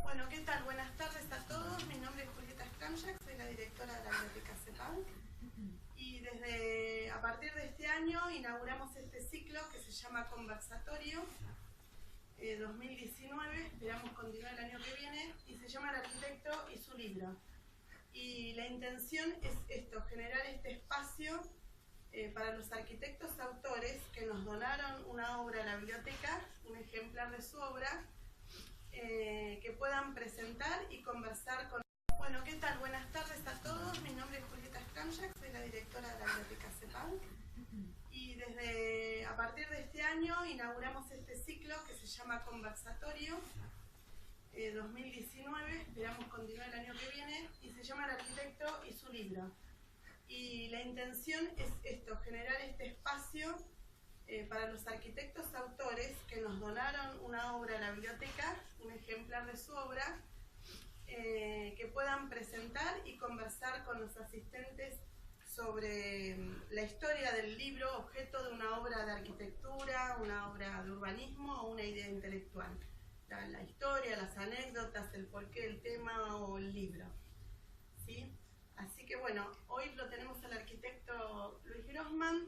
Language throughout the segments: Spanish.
Bueno, ¿qué tal? Buenas tardes a todos. Mi nombre es Julieta Skamjak, soy la directora de la Biblioteca CEPAL. Y a partir de este año inauguramos este ciclo que se llama Conversatorio 2019, esperamos continuar el año que viene, y se llama El arquitecto y su libro. Y la intención es esto, generar este espacio para los arquitectos autores que nos donaron una obra a la biblioteca, un ejemplar de su obra, que puedan presentar y conversar con... Bueno, ¿qué tal? Buenas tardes a todos. Mi nombre es Julieta Skamjak, soy la directora de la Biblioteca CEPAL. Y a partir de este año inauguramos este ciclo que se llama Conversatorio 2019, esperamos continuar el año que viene, y se llama El arquitecto y su libro. Y la intención es esto, generar este espacio para los arquitectos autores que nos donaron una obra a la biblioteca, un ejemplar de su obra, que puedan presentar y conversar con los asistentes sobre la historia del libro, objeto de una obra de arquitectura, una obra de urbanismo o una idea intelectual. La historia, las anécdotas, el porqué, el tema o el libro. ¿Sí? Así que bueno, hoy lo tenemos al arquitecto Luis Grossman,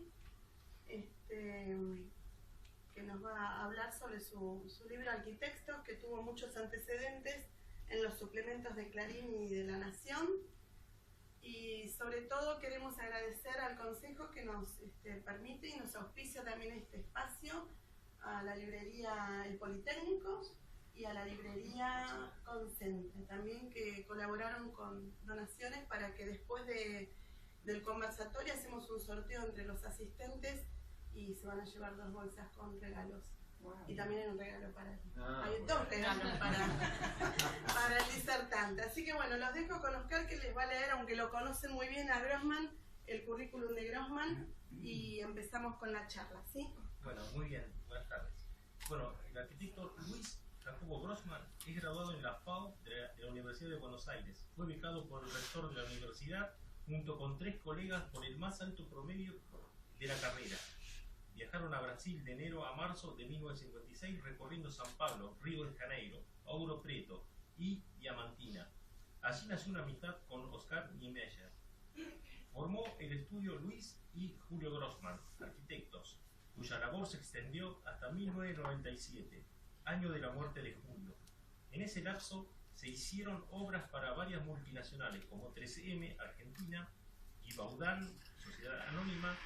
que nos va a hablar sobre su libro Arquitectos, que tuvo muchos antecedentes en los suplementos de Clarín y de La Nación. Y sobre todo queremos agradecer al Consejo que nos permite y nos auspicia también este espacio, a la librería El Politécnico y a la librería Concentre, también, que colaboraron con donaciones para que después del conversatorio hacemos un sorteo entre los asistentes y se van a llevar 2 bolsas con regalos. Wow. Y también hay un regalo para él. Hay 2 regalos para el disertante. Así que bueno, los dejo con Oscar, que les va a leer, aunque lo conocen muy bien a Grossman, el currículum de Grossman, y empezamos con la charla, ¿sí? Bueno, muy bien, buenas tardes. Bueno, el arquitecto Luis Jacobo Grossman es graduado en la FAO de la Universidad de Buenos Aires. Fue becado por el rector de la universidad junto con 3 colegas por el más alto promedio de la carrera. Viajaron a Brasil de enero a marzo de 1956, recorriendo San Pablo, Río de Janeiro, Ouro Preto y Diamantina. Allí nació una amistad con Oscar Niemeyer. Formó el estudio Luis y Julio Grossman, arquitectos, cuya labor se extendió hasta 1997, año de la muerte de Julio. En ese lapso se hicieron obras para varias multinacionales como 3M Argentina, Givaudan, Sociedad Anónima,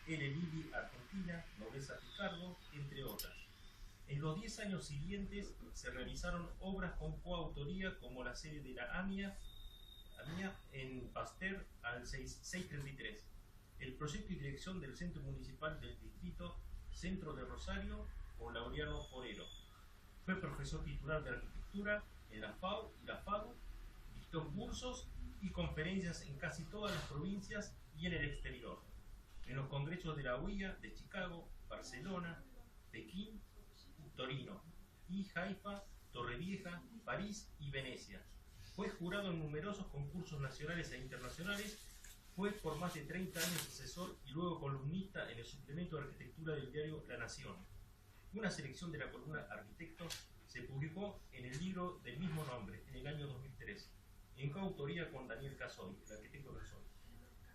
El Lili Argentina, Nobleza Picardo, entre otras. En los 10 años siguientes se realizaron obras con coautoría como la serie de la AMIA en Pasteur al 633, el proyecto y dirección del Centro Municipal del Distrito Centro de Rosario con Laureano Forero. Fue profesor titular de arquitectura en la FAO y la FADU, dictó cursos y conferencias en casi todas las provincias y en el exterior, en los congresos de la UIA de Chicago, Barcelona, Pekín, Torino, y Haifa, Torrevieja, París y Venecia. Fue jurado en numerosos concursos nacionales e internacionales. Fue por más de 30 años asesor y luego columnista en el suplemento de arquitectura del diario La Nación. Una selección de la columna Arquitectos se publicó en el libro del mismo nombre en el año 2003, en coautoría con Daniel Casoy, el arquitecto Casoy.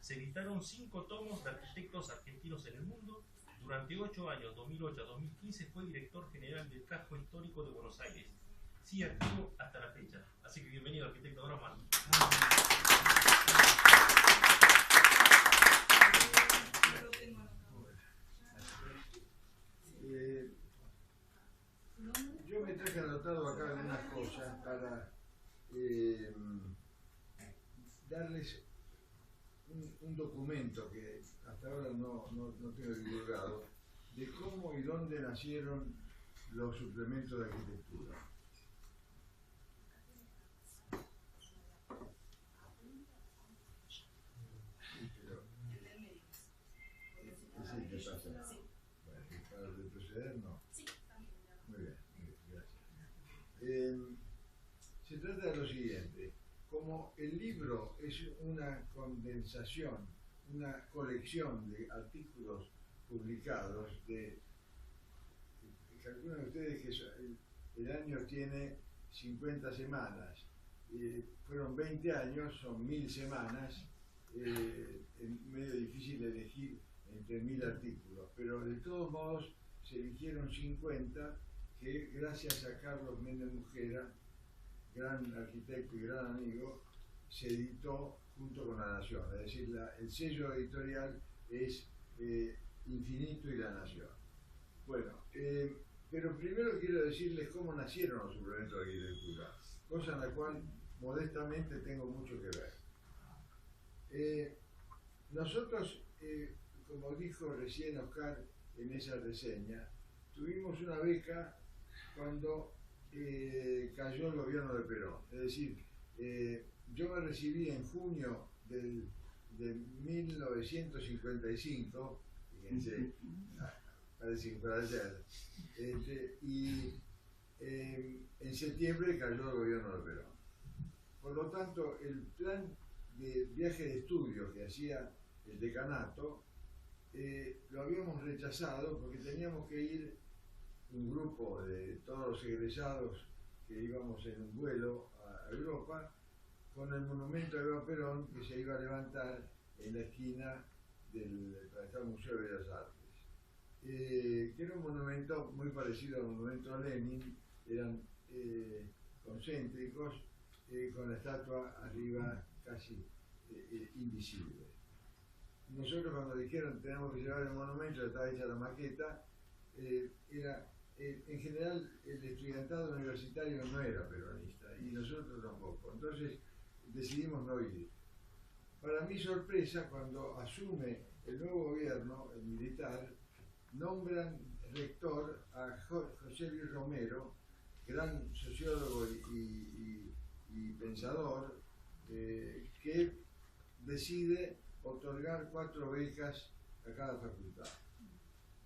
Se editaron 5 tomos de arquitectos argentinos en el mundo. Durante 8 años, 2008 a 2015, fue director general del Casco Histórico de Buenos Aires. Sigue activo hasta la fecha. Así que bienvenido, arquitecto Grossman. Yo me traje anotado acá algunas cosas para darles un documento que hasta ahora no tengo divulgado, de cómo y dónde nacieron los suplementos de arquitectura. ¿Qué pasa? Bueno, ¿para retroceder? No. Muy bien, gracias. Se trata de lo siguiente. Como el libro es una condensación, una colección de artículos publicados, calculan ustedes que el año tiene 50 semanas, fueron 20 años, son 1000 semanas, es medio difícil elegir entre 1000 artículos, pero de todos modos se eligieron 50 que gracias a Carlos Méndez Mujera, gran arquitecto y gran amigo, se editó junto con La Nación, es decir, el sello editorial es Infinito y La Nación. Bueno, pero primero quiero decirles cómo nacieron los suplementos de arquitectura, cosa en la cual modestamente tengo mucho que ver. Nosotros, como dijo recién Oscar en esa reseña, tuvimos una beca cuando cayó el gobierno de Perón. Es decir, yo me recibí en junio de 1955, fíjense, parece que fue ayer, y en septiembre cayó el gobierno de Perón. Por lo tanto, el plan de viaje de estudio que hacía el decanato lo habíamos rechazado porque teníamos que ir un grupo de todos los egresados que íbamos en un vuelo a Europa con el monumento a Eva Perón que se iba a levantar en la esquina del Museo de Bellas Artes, que era un monumento muy parecido al monumento a Lenin, eran concéntricos, con la estatua arriba casi invisible. Nosotros cuando dijeron tenemos que llevar el monumento, estaba hecha la maqueta, en general el estudiantado universitario no era peronista y nosotros tampoco, entonces decidimos no ir. Para mi sorpresa, cuando asume el nuevo gobierno, el militar, nombran rector a José Luis Romero, gran sociólogo y pensador, que decide otorgar 4 becas a cada facultad.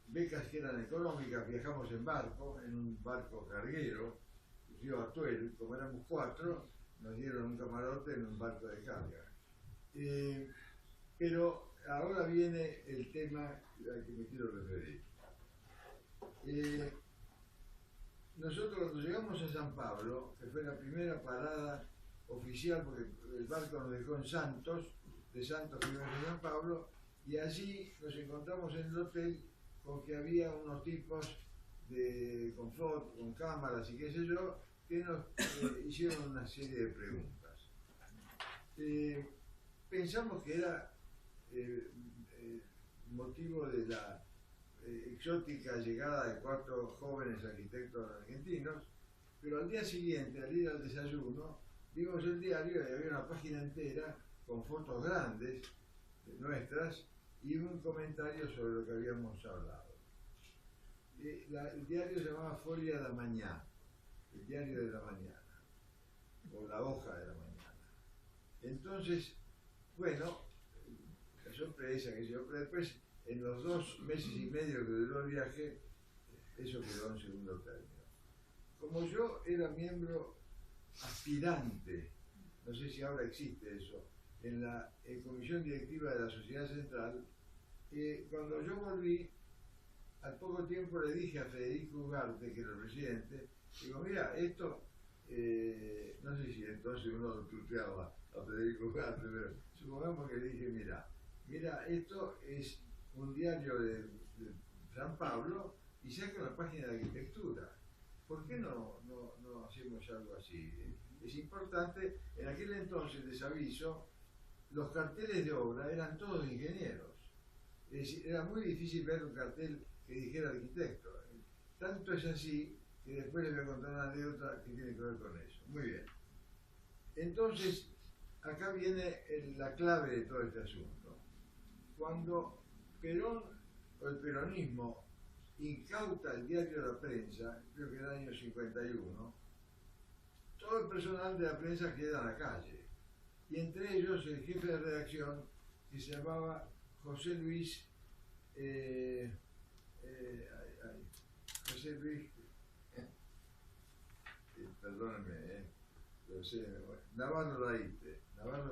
Becas que eran económicas, viajamos en barco, en un barco carguero, Río Atuel, como éramos 4, nos dieron un camarote en un barco de carga. Pero ahora viene el tema al que me quiero referir. Nosotros cuando llegamos a San Pablo, que fue la primera parada oficial, porque el barco nos dejó en Santos, de Santos fuimos a San Pablo, y allí nos encontramos en el hotel con que había unos tipos con fotos, con cámaras y qué sé yo, que nos hicieron una serie de preguntas. Pensamos que era motivo de la exótica llegada de 4 jóvenes arquitectos argentinos, pero al día siguiente, al ir al desayuno, vimos el diario y había una página entera con fotos grandes nuestras y un comentario sobre lo que habíamos hablado. El diario se llamaba Folia da Mañana, el diario de la mañana, o la hoja de la mañana. Entonces, bueno, la sorpresa que yo, pero después, en los 2 meses y medio que duró el viaje, eso quedó en segundo término. Como yo era miembro aspirante, no sé si ahora existe eso, en la comisión directiva de la Sociedad Central, cuando yo volví, al poco tiempo le dije a Federico Ugarte, que era el presidente, digo, mira, esto, no sé si entonces uno lo tuteaba a Federico Ugarte, pero supongamos que le dije, mira, esto es un diario de San Pablo y saca una página de arquitectura. ¿Por qué no hacemos algo así? Es importante, en aquel entonces, les aviso, los carteles de obra eran todos ingenieros. Es decir, era muy difícil ver un cartel que dijera arquitecto. Tanto es así que después les voy a contar una anécdota que tiene que ver con eso. Muy bien. Entonces, acá viene la clave de todo este asunto. Cuando Perón o el peronismo incauta el diario de la prensa, creo que era el año 51, todo el personal de la prensa queda en la calle. Y entre ellos el jefe de redacción, que se llamaba José Luis, perdónenme, lo sé, Navarro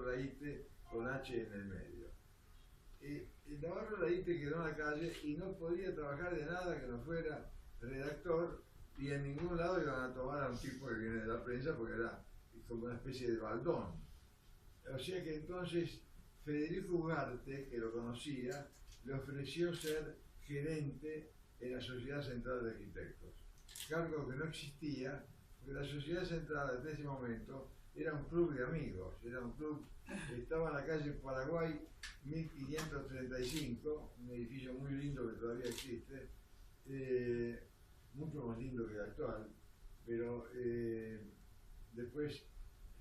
Laite con H en el medio. Navarro Laite quedó en la calle y no podía trabajar de nada que no fuera redactor y en ningún lado iban a tomar a un tipo que viene de la prensa porque era como una especie de baldón. O sea que entonces Federico Ugarte, que lo conocía, le ofreció ser gerente en la Sociedad Central de Arquitectos, cargo que no existía, porque la Sociedad Central desde ese momento era un club de amigos, era un club que estaba en la calle Paraguay 1535, un edificio muy lindo que todavía existe, mucho más lindo que el actual, pero después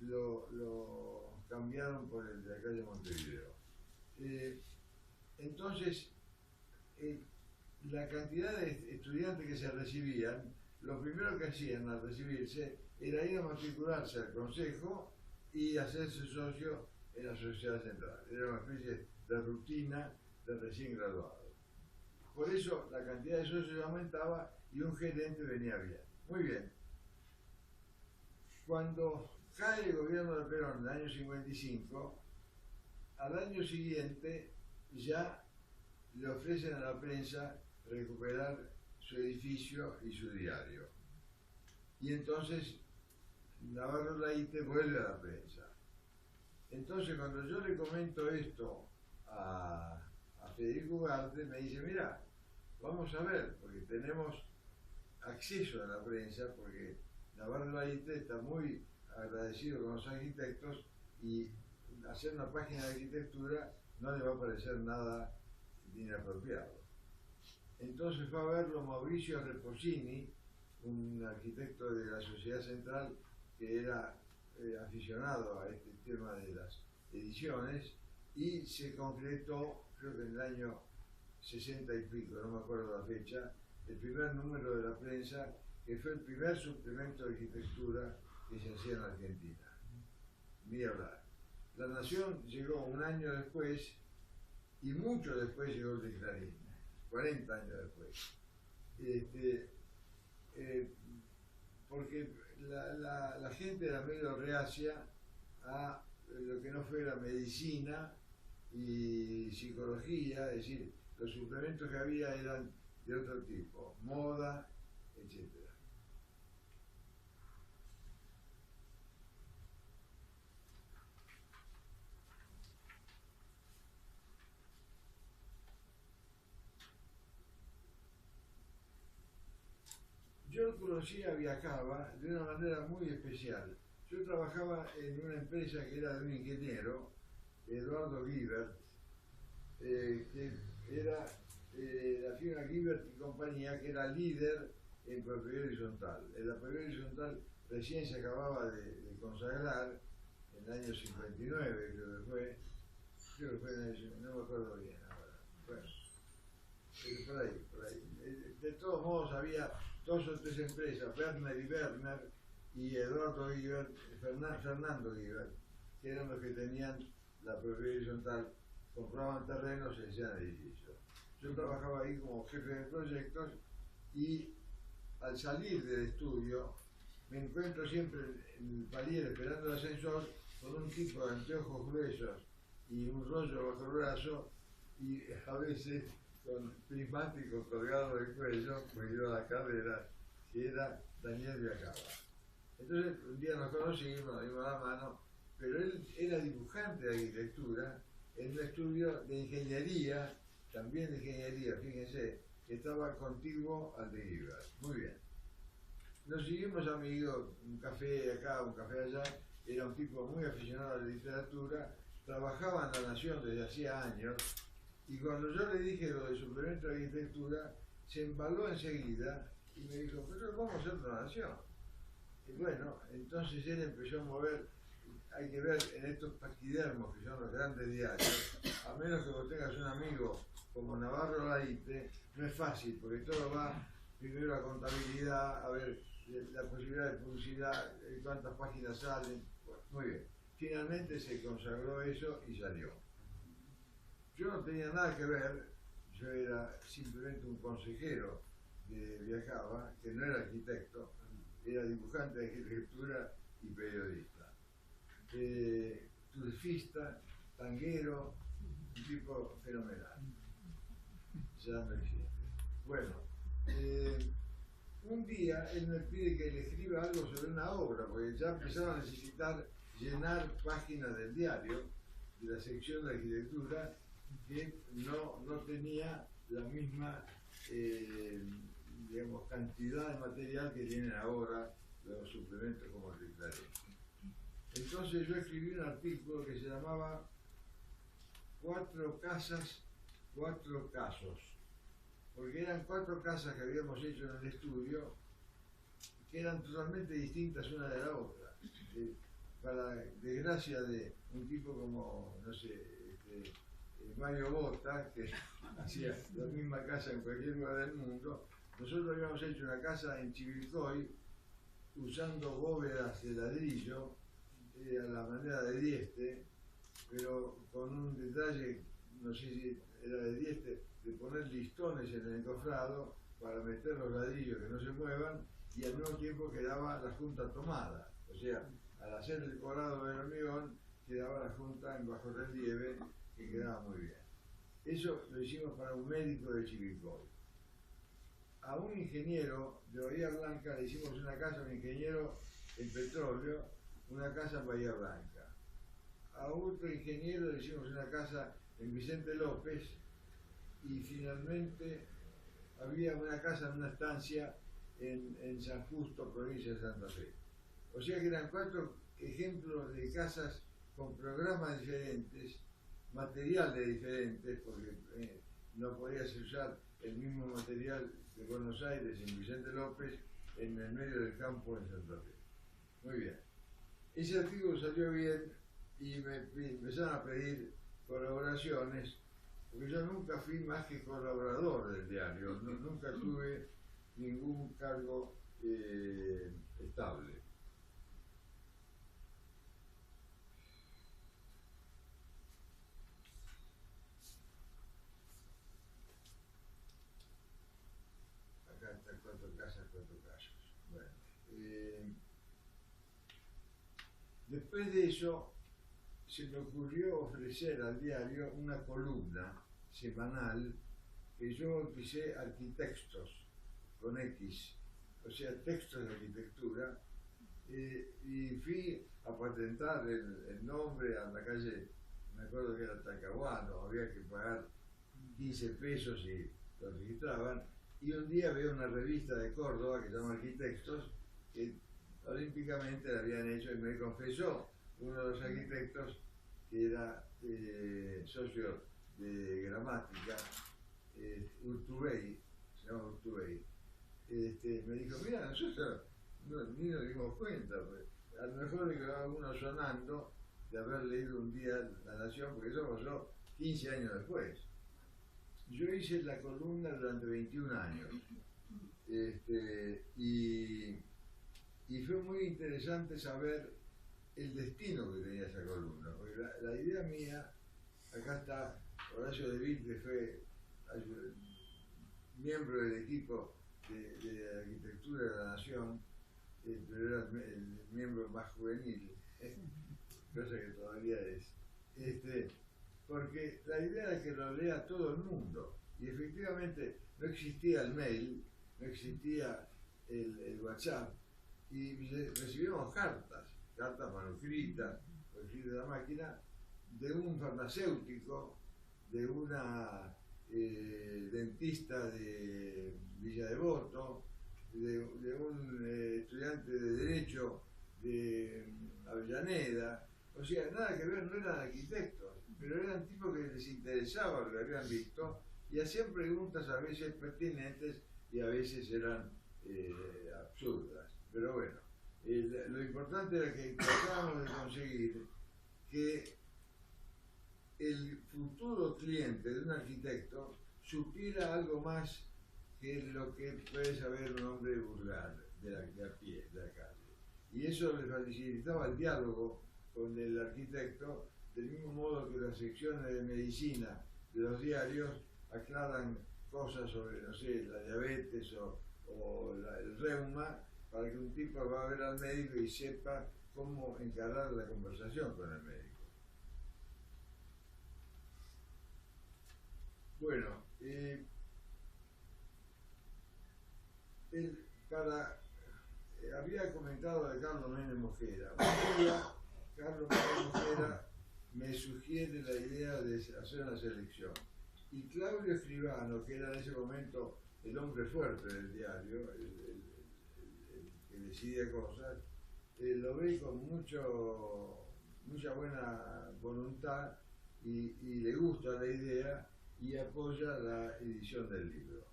lo cambiaron por el de la calle Montevideo. Entonces, la cantidad de estudiantes que se recibían, lo primero que hacían al recibirse era ir a matricularse al consejo y hacerse socio en la Sociedad Central. Era una especie de rutina de recién graduados. Por eso la cantidad de socios aumentaba y un gerente venía bien. Muy bien. Cuando cae el gobierno de Perón en el año 55, al año siguiente ya le ofrecen a la prensa recuperar su edificio y su diario. Y entonces Navarro Laíte vuelve a la prensa. Entonces cuando yo le comento esto a Federico Ugarte, me dice, mira, vamos a ver, porque tenemos acceso a la prensa, porque Navarro Laíte está muy agradecido con los arquitectos y hacer una página de arquitectura no le va a parecer nada inapropiado. Entonces fue a verlo Mauricio Reposini, un arquitecto de la Sociedad Central que era aficionado a este tema de las ediciones, y se concretó, creo que en el año 60 y pico, no me acuerdo la fecha, el primer número de la prensa, que fue el primer suplemento de arquitectura que se hacía en Argentina. Ni hablar. La Nación llegó un año después, y mucho después llegó el de Clarín, 40 años después. Porque la gente era medio reacia a lo que no fuera medicina y psicología, es decir, los suplementos que había eran de otro tipo, moda, etc. Yo conocía, viajaba de una manera muy especial. Yo trabajaba en una empresa que era de un ingeniero, Eduardo Guibert, que era la firma Guibert y compañía, que era líder en propiedad horizontal. La propiedad horizontal recién se acababa de consagrar en el año 59, creo que fue en el año, no me acuerdo bien ahora. Bueno, por ahí. De todos modos había 2 o 3 empresas, Werner y Werner y Eduardo Guibert, Fernando Guibert, que eran los que tenían la propiedad horizontal, compraban terrenos y hacían edificios. Yo trabajaba ahí como jefe de proyectos y al salir del estudio me encuentro siempre en el palier esperando el ascensor con un tipo de anteojos gruesos y un rollo bajo el brazo y a veces con prismático colgado del cuello, me iba a la carrera, que era Daniel Viacaba. Entonces un día nos conocimos, nos dimos la mano, pero él era dibujante de arquitectura en un estudio de ingeniería, también de ingeniería, fíjense, que estaba contiguo al de Guibert. Muy bien. Nos seguimos amigos, un café acá, un café allá, era un tipo muy aficionado a la literatura, trabajaba en La Nación desde hacía años, y cuando yo le dije lo del suplemento de arquitectura, se embaló enseguida y me dijo, pero vamos a hacer La Nación. Y bueno, entonces él empezó a mover, hay que ver en estos paquidermos que son los grandes diarios, a menos que vos tengas un amigo como Navarro Laíte, no es fácil, porque todo va primero la contabilidad, a ver la posibilidad de publicidad, cuántas páginas salen. Bueno, muy bien. Finalmente se consagró eso y salió. Yo no tenía nada que ver, yo era simplemente un consejero que viajaba, que no era arquitecto, era dibujante de arquitectura y periodista. Surfista, tanguero, un tipo fenomenal. Ya no existe. Bueno, un día él me pide que le escriba algo sobre una obra, porque ya empezaba a necesitar llenar páginas del diario, de la sección de arquitectura, que no tenía la misma digamos, cantidad de material que tienen ahora los suplementos como el de Clarín. Entonces yo escribí un artículo que se llamaba 4 casas, 4 casos, porque eran 4 casas que habíamos hecho en el estudio que eran totalmente distintas una de la otra. Para desgracia de un tipo como, no sé, Mario Botta, que hacía la misma casa en cualquier lugar del mundo, nosotros habíamos hecho una casa en Chivilcoy usando bóvedas de ladrillo a la manera de Dieste, pero con un detalle, no sé si era de Dieste, de poner listones en el encofrado para meter los ladrillos que no se muevan y al mismo tiempo quedaba la junta tomada. O sea, al hacer el decorado del hormigón quedaba la junta en bajo relieve que quedaba muy bien. Eso lo hicimos para un médico de Chivilcoy. A un ingeniero de Bahía Blanca le hicimos una casa, un ingeniero en petróleo, una casa en Bahía Blanca. A otro ingeniero le hicimos una casa en Vicente López y finalmente había una casa en una estancia en San Justo, provincia de Santa Fe. O sea que eran 4 ejemplos de casas con programas diferentes, materiales diferentes, porque no podías usar el mismo material de Buenos Aires en Vicente López en el medio del campo en Santa Fe. Muy bien. Ese artículo salió bien y me empezaron a pedir colaboraciones, porque yo nunca fui más que colaborador del diario, nunca tuve ningún cargo estable. Acá están 4 casas, 4 casos. Bueno, después de eso se me ocurrió ofrecer al diario una columna semanal que yo bauticé Arquitextos, con X, o sea, textos de arquitectura, y fui a patentar el nombre a la calle, me acuerdo que era Talcahuano, había que pagar 15 pesos y lo registraban, y un día veo una revista de Córdoba que se llama Arquitextos, que olímpicamente la habían hecho y me confesó uno de los arquitectos que era socio de gramática, Urtubey, se llama Urtubey. Me dijo, mira, nosotros ni nos dimos cuenta, pues, a lo mejor le quedaba uno sonando de haber leído un día La Nación, porque eso pasó 15 años después. Yo hice la columna durante 21 años y fue muy interesante saber el destino que tenía esa columna, porque la idea mía, acá está Horacio De Witt, que fue miembro del equipo de arquitectura de la Nación, pero era el miembro más juvenil, cosa que todavía es, porque la idea era que lo lea todo el mundo, y efectivamente no existía el mail, no existía el WhatsApp, y recibíamos cartas manuscritas, por escrito de la máquina, de un farmacéutico, de una dentista de Villa Devoto, de un estudiante de Derecho de Avellaneda, o sea, nada que ver, no eran arquitectos, pero eran tipos que les interesaba lo que habían visto y hacían preguntas a veces pertinentes y a veces eran absurdas. Pero bueno, lo importante era que tratábamos de conseguir que el futuro cliente de un arquitecto supiera algo más que lo que puede saber un hombre vulgar de a pie, de la calle. Y eso le facilitaba el diálogo con el arquitecto, del mismo modo que las secciones de medicina de los diarios aclaran cosas sobre, no sé, la diabetes o el reuma, para que un tipo va a ver al médico y sepa cómo encarar la conversación con el médico. Bueno, había comentado de Carlos Menem Mosquera. Un día, Carlos Menem Mosquera me sugiere la idea de hacer una selección. Y Claudio Escribano, que era en ese momento el hombre fuerte del diario, el que decidía cosas, lo ve con mucha buena voluntad y le gusta la idea y apoya la edición del libro.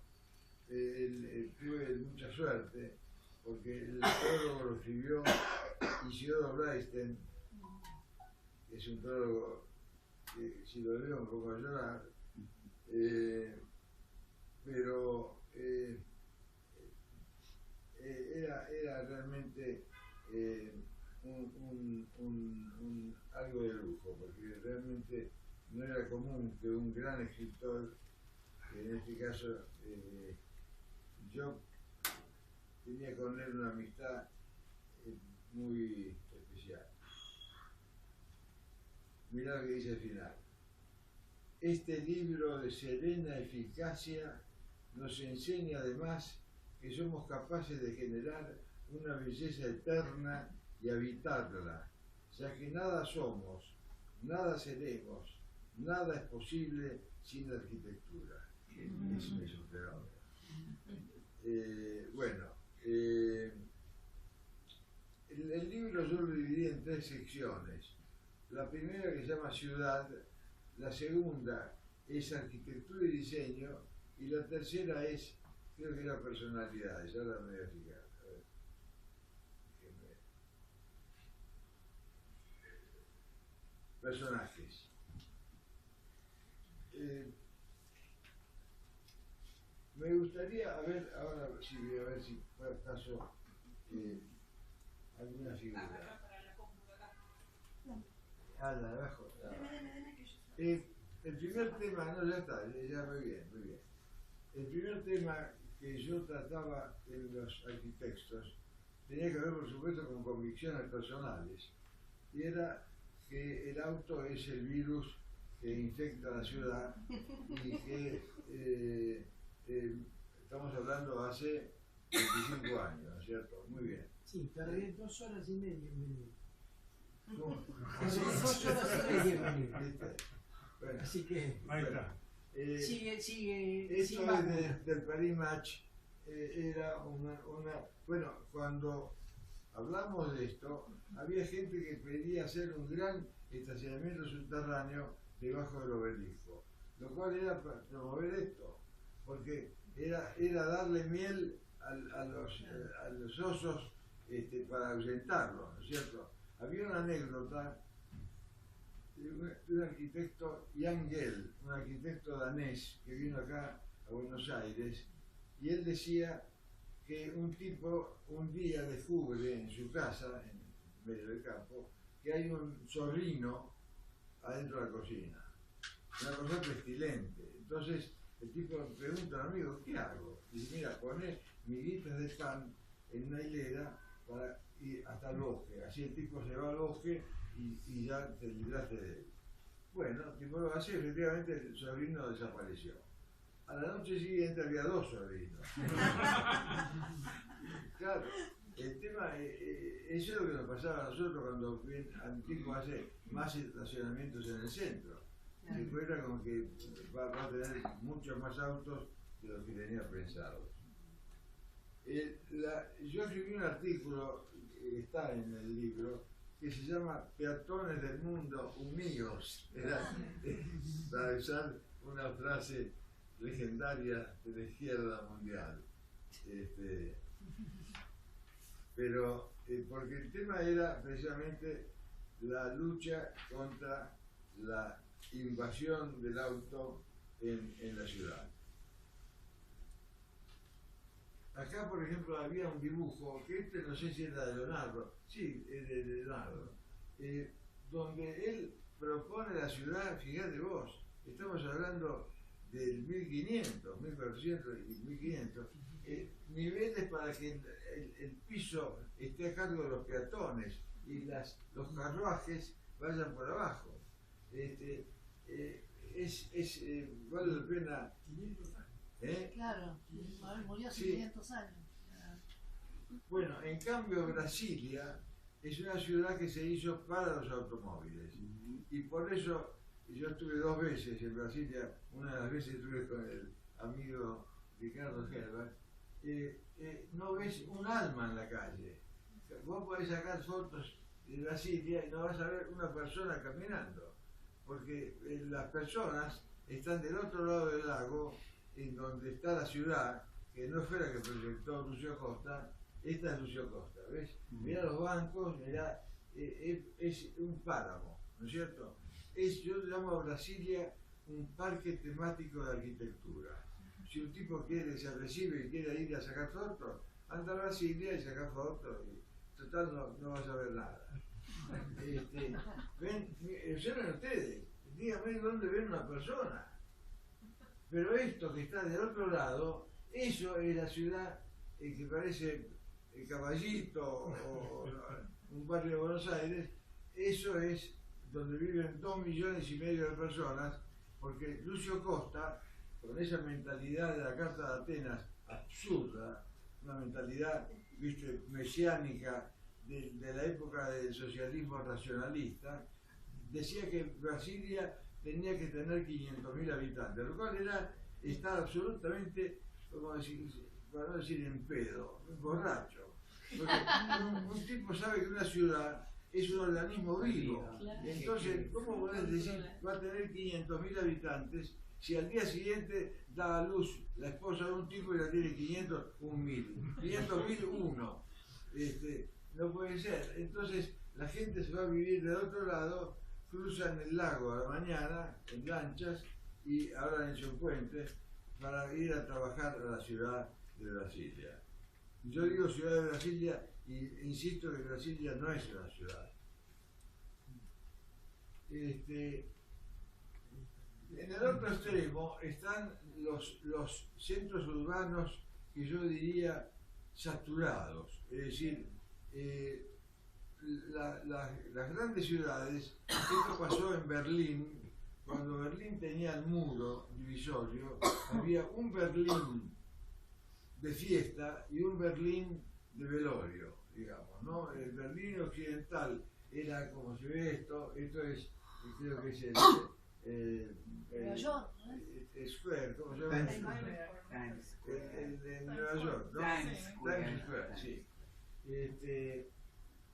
Tuve mucha suerte porque el prólogo lo escribió Isidoro Blaisten, que es un prólogo que si lo leo me pongo a llorar, pero era realmente algo de lujo, porque realmente no era común que un gran escritor, en este caso yo tenía con él una amistad muy especial. Mirá lo que dice al final. Este libro de serena eficacia nos enseña además que somos capaces de generar una belleza eterna y habitarla, ya que nada somos, nada seremos, nada es posible sin la arquitectura. Eso es un fenómeno. El libro yo lo dividí en 3 secciones. La primera que se llama Ciudad, la segunda es Arquitectura y Diseño, y la tercera es, creo que era Personalidades. Ahora me voy a fijar. A ver. Personajes. Me gustaría ahora sí, voy a ver si por acaso alguna figura. La de abajo. El primer tema, no, ya está, ya muy bien, muy bien. El primer tema que yo trataba en los arquitectos tenía que ver, por supuesto, con convicciones personales, y era que el auto es el virus que infecta la ciudad y que estamos hablando hace 25 años, ¿no es cierto? Muy bien. Sí, tardé 2 horas y media en venir. ¿Cómo? Tardé 2 horas y media en venir. Bueno, Así que Ahí está. sigue esto del Paris Match era bueno, cuando hablamos de esto, había gente que pedía hacer un gran estacionamiento subterráneo debajo del obelisco, lo cual era para promover esto, porque era darle miel a los osos para ahuyentarlos, ¿no es cierto? Había una anécdota de un arquitecto, Jan Gehl, un arquitecto danés que vino acá a Buenos Aires, y él decía que un tipo un día descubre en su casa, en medio del campo, que hay un zorrino adentro de la cocina, una cosa pestilente. Entonces el tipo le pregunta al amigo, ¿qué hago? Y dice, mira, poné miguitas de pan en una hilera para ir hasta el bosque. Así el tipo se va al bosque y ya te libraste de él. Bueno, el tipo lo hace y efectivamente el sobrino desapareció. A la noche siguiente había 2 sobrinos. Claro, el tema, eso es lo que nos pasaba a nosotros cuando Antico hace más estacionamientos en el centro. Después era como que va a tener muchos más autos de los que tenía pensados. Yo escribí un artículo, está en el libro, que se llama Peatones del Mundo Unidos. Era para usar una frase legendaria de la izquierda mundial. Pero porque el tema era precisamente la lucha contra la invasión del auto en la ciudad. Acá, por ejemplo, había un dibujo, que no sé si era de Leonardo, sí, es de Leonardo, donde él propone la ciudad, fíjate vos, estamos hablando del 1500, 1400 y 1500, niveles para que el piso esté a cargo de los peatones y los carruajes vayan por abajo. Vale la pena. 500 años. Claro, murió hace Sí. 500 años. Bueno, en cambio Brasilia es una ciudad que se hizo para los automóviles. Y por eso yo estuve 2 veces en Brasilia, una de las veces estuve con el amigo Ricardo Herbert, no ves un alma en la calle. Vos podés sacar fotos de Brasilia y no vas a ver una persona caminando, porque las personas están del otro lado del lago, en donde está la ciudad, que no fue la que proyectó Lucio Costa. Esta es Lucio Costa, ¿ves? Mirá los bancos, mirá, es un páramo, ¿no es cierto? Yo llamo a Brasilia un parque temático de arquitectura. Si un tipo se recibe y quiere ir a sacar fotos, anda a Brasilia y saca fotos, y total no vas a ver nada. Observen ustedes, díganme dónde ven una persona. Pero esto que está del otro lado, eso es la ciudad que parece el Caballito o un barrio de Buenos Aires. Eso es donde viven 2,5 millones de personas, porque Lucio Costa, con esa mentalidad de la Carta de Atenas absurda, una mentalidad, viste, mesiánica de la época del socialismo racionalista, decía que Brasilia tenía que tener 500.000 habitantes, lo cual era estar absolutamente, como decir, para no decir en pedo, borracho. Porque un tipo sabe que una ciudad es un organismo vivo. Entonces, ¿cómo podés decir va a tener 500.000 habitantes si al día siguiente da a luz la esposa de un tipo y la tiene 500, 1.000, 500.000, 1? No puede ser. Entonces, la gente se va a vivir del otro lado, cruzan el lago a la mañana en lanchas y ahora han hecho un puente para ir a trabajar a la ciudad de Brasilia. Yo digo ciudad de Brasilia y insisto que Brasilia no es una ciudad. En el otro extremo están los centros urbanos que yo diría saturados, es decir, las grandes ciudades. Esto pasó en Berlín, cuando Berlín tenía el muro divisorio, había un Berlín de fiesta y un Berlín de velorio, digamos, ¿no? El Berlín occidental era como se ve esto es, creo que es el Square, ¿cómo se llama? El de Nueva York, ¿no? Times Square, sí.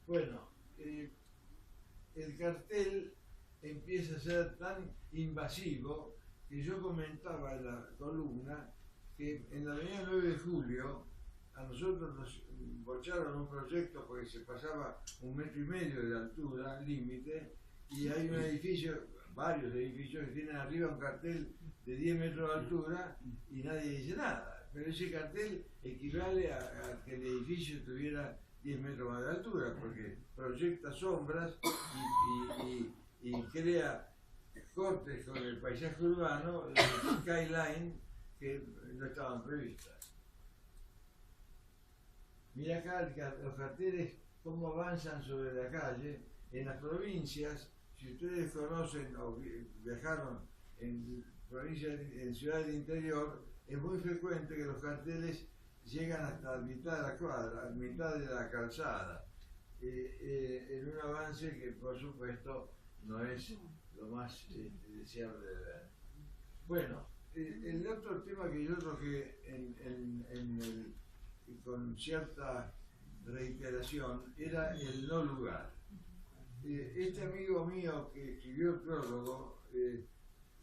Bueno, el cartel empieza a ser tan invasivo que yo comentaba en la columna que en la avenida 9 de Julio a nosotros nos bocharon un proyecto porque se pasaba 1,5 metros de altura, límite, y hay un edificio, varios edificios que tienen arriba un cartel de 10 metros de altura y nadie dice nada, pero ese cartel equivale a que el edificio tuviera 10 metros más de altura, porque proyecta sombras y crea cortes con el paisaje urbano, el skyline, que no estaban previstas. Mira acá los carteles cómo avanzan sobre la calle. En las provincias, si ustedes conocen o viajaron en provincias, en ciudades del interior, es muy frecuente que los carteles llegan hasta la mitad de la cuadra, a mitad de la calzada, en un avance que por supuesto no es lo más deseable de ver. Bueno, el otro tema que yo toqué con cierta reiteración era el no lugar. Este amigo mío que escribió el prólogo,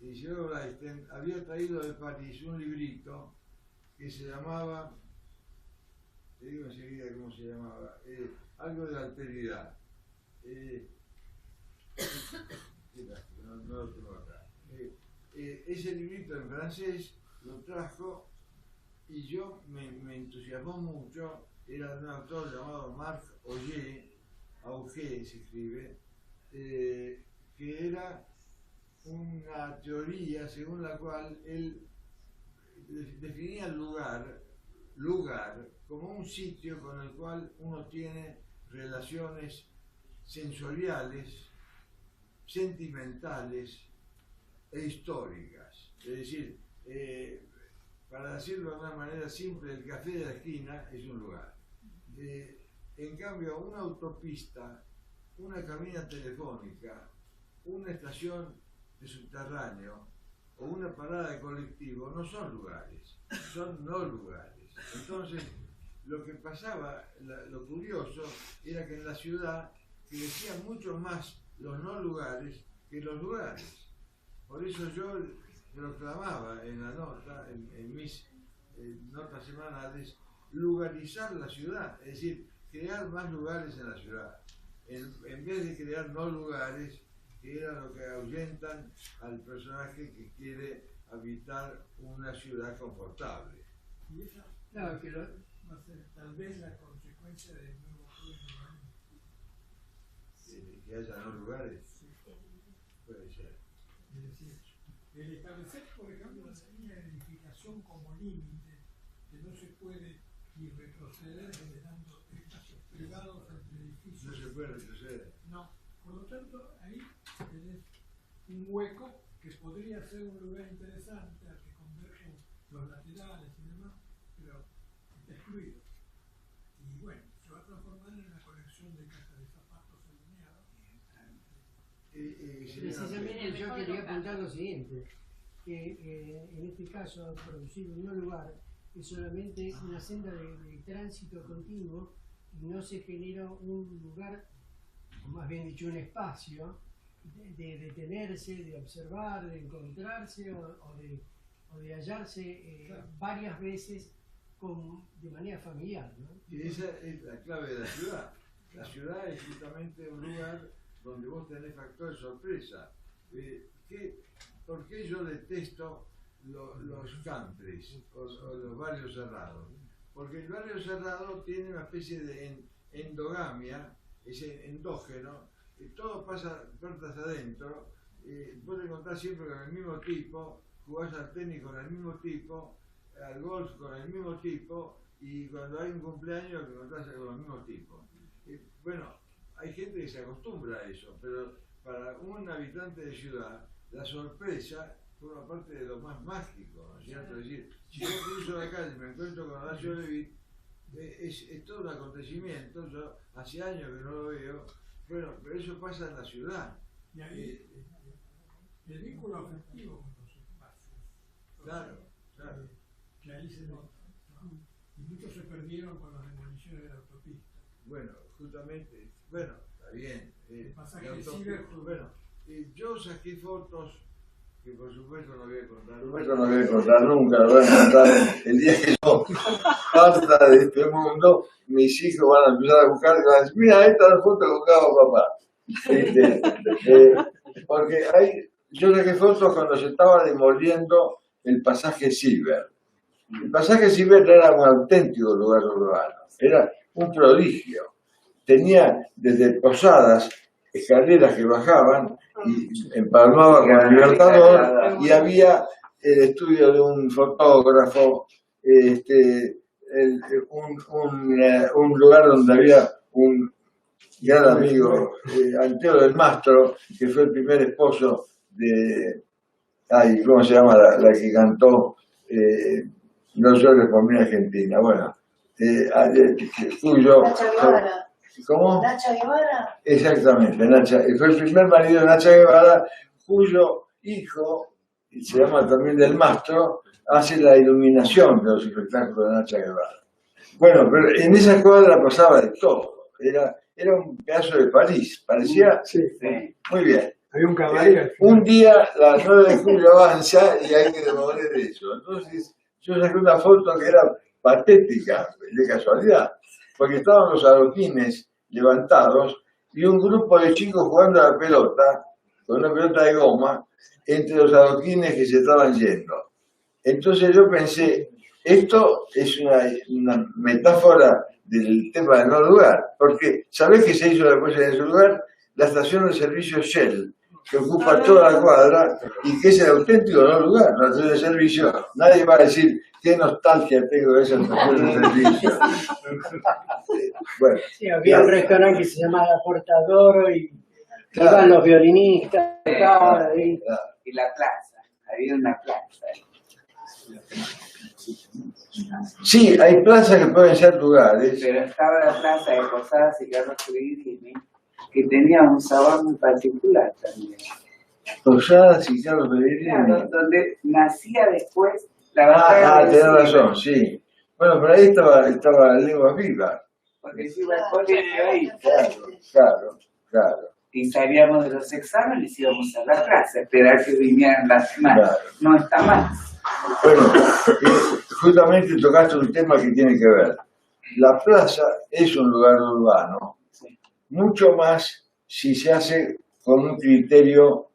Isidoro Blaisten, había traído de París un librito que se llamaba, te digo enseguida cómo se llamaba, algo de la alteridad. No lo tengo acá. Ese librito en francés lo trajo y yo me entusiasmó mucho. Era de un autor llamado Marc Augé se escribe, que era una teoría según la cual él definía el lugar como un sitio con el cual uno tiene relaciones sensoriales, sentimentales e históricas. Es decir, para decirlo de una manera simple, el café de la esquina es un lugar. En cambio, una autopista, una cabina telefónica, una estación de subterráneo o una parada de colectivo no son lugares, son no lugares. Entonces, lo que pasaba, lo curioso, era que en la ciudad crecían mucho más los no lugares que los lugares. Por eso yo proclamaba en la nota, en mis notas semanales, lugarizar la ciudad, es decir, crear más lugares en la ciudad, en vez de crear no lugares, que era lo que ahuyentan al personaje que quiere habitar una ciudad confortable. Y esa Claro que lo, va a ser tal vez la consecuencia del nuevo código Que haya no lugares, Sí. puede ser. Es decir, el establecer, por ejemplo, una línea de edificación como límite, que no se puede ni retroceder generando espacios privados entre edificios. No se puede retroceder. No, por lo tanto, ahí tenés un hueco que podría ser un lugar interesante al que convergen los laterales y demás, pero está excluido. Y bueno, se va a transformar en una colección de cajas de zapatos alineados. precisamente yo quería apuntar lo siguiente, que en este caso producir un no lugar es solamente una senda de tránsito continuo y no se genera un lugar, o más bien dicho un espacio, de detenerse, de observar, de encontrarse o de hallarse Claro. varias veces de manera familiar, ¿no? Y esa es la clave de la ciudad. La ciudad es justamente un lugar donde vos tenés factor de sorpresa. ¿Por qué yo detesto los countries o los barrios cerrados? Porque el barrio cerrado tiene una especie de endogamia, es endógeno, todo pasa puertas adentro, vos te encontrás siempre con el mismo tipo, jugás al tenis con el mismo tipo, al golf con el mismo tipo, y cuando hay un cumpleaños te encontrás con el mismo tipo. Bueno, hay gente que se acostumbra a eso, pero para un habitante de ciudad, la sorpresa forma parte de lo más mágico, ¿no es cierto? Es decir, si yo cruzo la calle y me encuentro con Horacio Levit, es todo un acontecimiento, yo hace años que no lo veo, bueno, pero eso pasa en la ciudad. Y ahí el vínculo afectivo con los espacios. Claro, claro. Que ahí se nota, ¿no? Y muchos se perdieron con las demoliciones de la autopista. Bueno, justamente, bueno, está bien. El pasaje la de autopista, Ciber, bueno, yo saqué fotos que por supuesto no voy a contar. Por supuesto no voy a contar nunca, lo voy a contar el día que yo parta de este mundo, mis hijos van a empezar a buscar y van a decir, mira, esta es la foto que buscaba papá. Porque yo saqué fotos cuando se estaba demoliendo el pasaje Silver. El pasaje Silver era un auténtico lugar urbano, era un prodigio. Tenía desde posadas, escaleras que bajaban y empalmaba con el Libertador, y había el estudio de un fotógrafo, un lugar donde había un gran amigo, Anteo del Mastro, que fue el primer esposo de, ¿cómo se llama? La que cantó No llores por mi Argentina. Bueno, cuyo... ¿Cómo? Nacha Guevara. Exactamente, Nacha, fue el primer marido de Nacha Guevara, cuyo hijo, y se llama también del Mastro, hace la iluminación de los espectáculos de Nacha Guevara. Bueno, pero en esa cuadra pasaba de todo, era un pedazo de París, parecía muy bien. Había un caballo. Un día la 9 de julio avanza y hay que demoler eso. Entonces yo saqué una foto que era patética, de casualidad, porque estaban los adoquines levantados y un grupo de chicos jugando a la pelota, con una pelota de goma, entre los adoquines que se estaban yendo. Entonces yo pensé, esto es una metáfora del tema del no lugar, porque ¿sabés qué se hizo después en ese lugar? La estación de servicio Shell, que ocupa toda la cuadra y que es el auténtico no lugar, la estación de servicio. Nadie va a decir qué nostalgia tengo de esa estación de servicio. Bueno, Sí, había un restaurante que se llamaba Portador y claro, iban los violinistas, y claro. Y la plaza. Había una plaza. Sí, hay plazas que pueden ser lugares. Pero estaba la plaza de Posadas y Carlos Pellegrini, que tenía un sabor muy particular también. Posadas y Carlos Pellegrini. Claro, donde nacía después la batalla de Tenés Sila. razón, sí. Bueno, pero ahí estaba Lengua Viva. Porque yo iba al colegio ahí. Claro. Y salíamos de los exámenes y íbamos a la plaza, esperar que vinieran las semanas. Claro. No está mal. Bueno, justamente tocaste un tema que tiene que ver. La plaza es un lugar urbano, mucho más si se hace con un criterio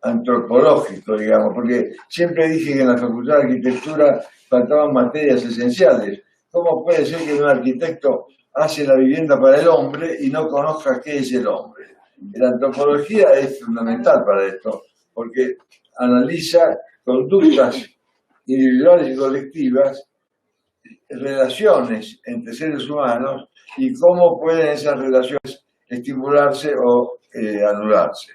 antropológico, digamos, porque siempre dije que en la Facultad de Arquitectura faltaban materias esenciales. ¿Cómo puede ser que un arquitecto hace la vivienda para el hombre y no conozca qué es el hombre? La antropología es fundamental para esto, porque analiza conductas individuales y colectivas, relaciones entre seres humanos y cómo pueden esas relaciones estimularse o anularse.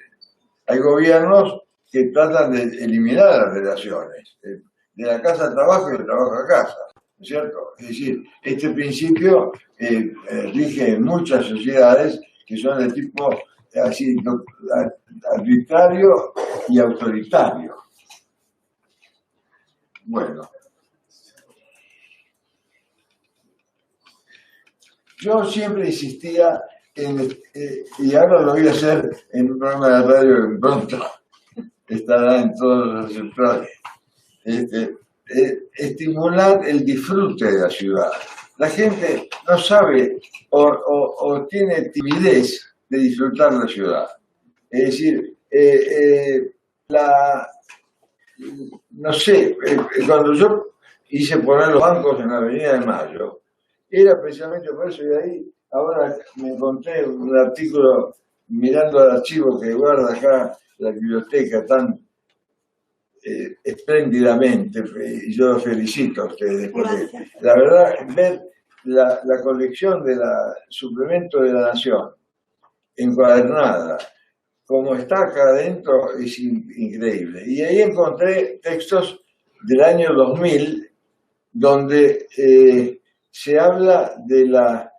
Hay gobiernos que tratan de eliminar las relaciones, de la casa al trabajo y del trabajo a casa, ¿no es cierto? Es decir, este principio rige en muchas sociedades que son de tipo así arbitrario y autoritario. Bueno, yo siempre insistía y ahora lo voy a hacer en un programa de radio que pronto estará en todos los sectores, estimular el disfrute de la ciudad. La gente no sabe o tiene timidez de disfrutar la ciudad. Es decir, no sé, cuando yo hice poner los bancos en la Avenida de Mayo, era precisamente por eso, y ahí ahora me encontré un artículo mirando el archivo que guarda acá la biblioteca tan espléndidamente, y yo los felicito a ustedes, porque la verdad, ver la colección de la Suplemento de la Nación encuadernada, como está acá adentro, es increíble. Y ahí encontré textos del año 2000, donde se habla de la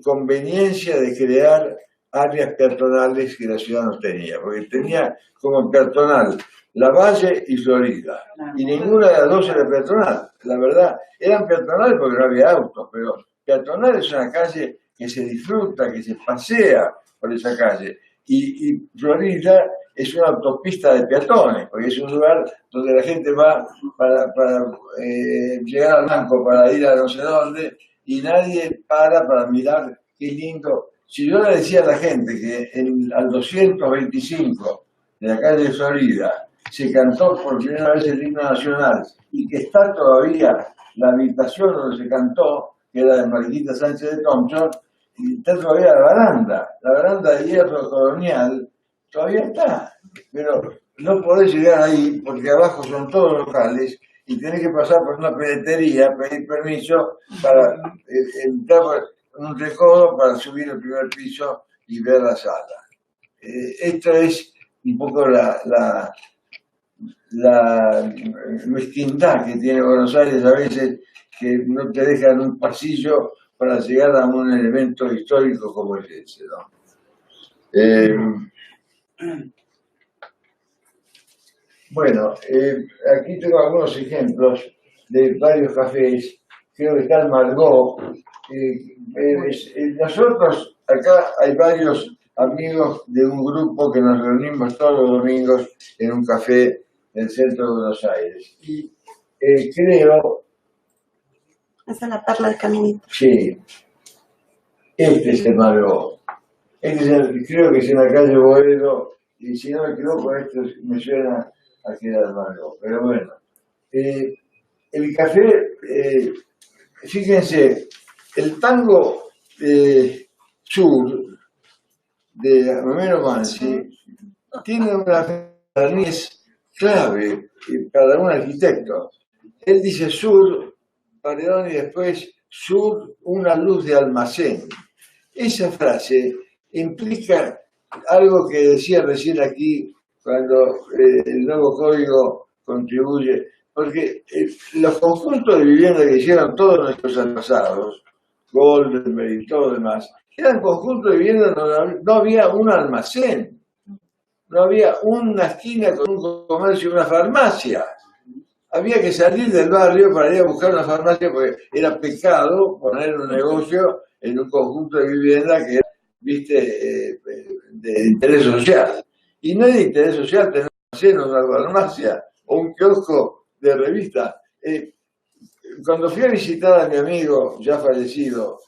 conveniencia de crear áreas peatonales que la ciudad no tenía, porque tenía como peatonal Lavalle y Florida, y ninguna de las dos era peatonal. La verdad, eran peatonales porque no había autos, pero peatonal es una calle que se disfruta, que se pasea por esa calle, y Florida es una autopista de peatones, porque es un lugar donde la gente va para llegar al banco, para ir a no sé dónde, y nadie para mirar qué lindo. Si yo le decía a la gente que al 225 de la calle de Florida se cantó por primera vez el himno nacional y que está todavía la habitación donde se cantó, que era de Mariquita Sánchez de Thompson, y está todavía la baranda de hierro colonial todavía está, pero no podés llegar ahí porque abajo son todos locales y tenés que pasar por una pedetería, pedir permiso para entrar por un recodo para subir al primer piso y ver la sala. Esto es un poco la mezquindad que tiene Buenos Aires a veces, que no te dejan un pasillo para llegar a un elemento histórico como es ese, ¿no? Bueno, aquí tengo algunos ejemplos de varios cafés. Creo que está el Margot. Nosotros, acá hay varios amigos de un grupo que nos reunimos todos los domingos en un café en el centro de Buenos Aires. Y creo... Esa es la Perla del Caminito. Sí, este es el Margot. Creo que es en la calle Boedo, y si no me equivoco, esto me suena a que era el Margot. Pero bueno, el café, fíjense, el tango sur de Romero Mansi tiene una raíz clave para un arquitecto. Él dice sur, paredón y después sur, una luz de almacén. Esa frase implica algo que decía recién aquí cuando el nuevo código contribuye porque los conjuntos de vivienda que hicieron todos nuestros antepasados, Goldenberg y todo lo demás, eran conjuntos de vivienda donde no había un almacén, no había una esquina con un comercio y una farmacia. Había que salir del barrio para ir a buscar una farmacia porque era pecado poner un negocio en un conjunto de vivienda que era, viste, de interés social. Y no es de interés social tener una farmacia o un kiosco de revista. Cuando fui a visitar a mi amigo ya fallecido,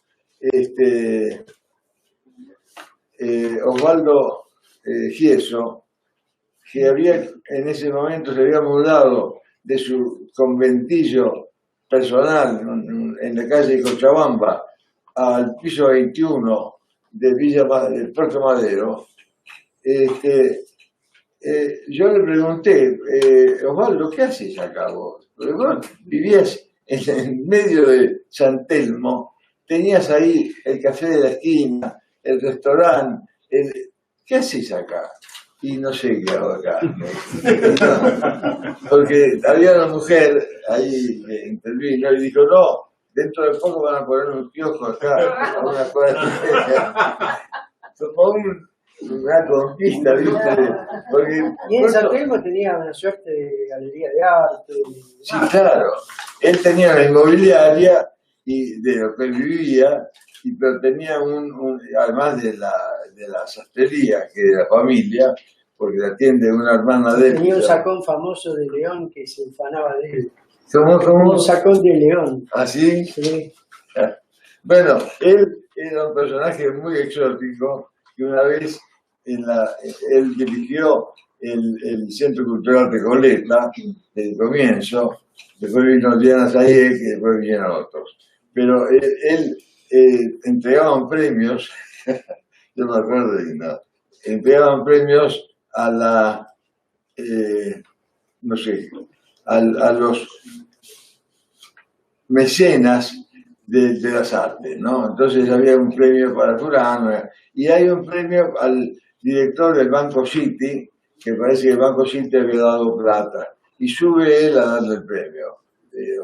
Osvaldo Gieso, que en ese momento se había mudado de su conventillo personal en la calle Cochabamba al piso 21 de del Puerto Madero, yo le pregunté, Osvaldo, ¿qué haces acá vos? Porque vos vivías en medio de San Telmo, tenías ahí el café de la esquina, el restaurante, ¿qué haces acá? Y no sé qué hago acá. Porque había una mujer ahí que intervino y dijo, no, dentro de poco van a poner un kiosco acá, a una cuadra. Como una conquista, ¿viste? Porque, y en San Telmo tenía una suerte de galería de arte. Sí, claro. Él tenía una inmobiliaria y de lo que vivía, pero tenía además de la sastrería, que de la familia, porque la atiende una hermana de él. Tenía un sacón famoso de León que se ufanaba de él. ¿Cómo? Un sacón de León. ¿Ah, sí? Sí. Bueno, él era un personaje muy exótico que una vez él dirigió el Centro Cultural Recoleta desde el comienzo, después vino Diana Sayek y después vinieron otros. Pero él entregaban premios, yo me acuerdo de nada, entregaban premios a no sé, a los mecenas de las artes, ¿no? Entonces había un premio para fulano, y hay un premio al director del Banco City, que parece que el Banco City había dado plata, y sube él a darle el premio,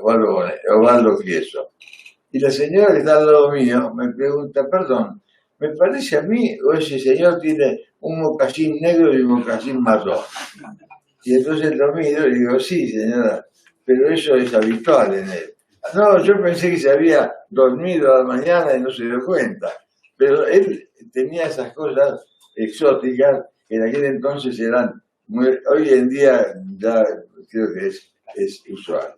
Osvaldo Gieso. Y la señora que está al lado mío me pregunta, perdón, ¿me parece a mí o ese señor tiene un mocasín negro y un mocasín marrón? Y entonces lo miro y digo, sí, señora, pero eso es habitual en él. No, yo pensé que se había dormido a la mañana y no se dio cuenta. Pero él tenía esas cosas exóticas que en aquel entonces eran hoy en día ya creo que es usual.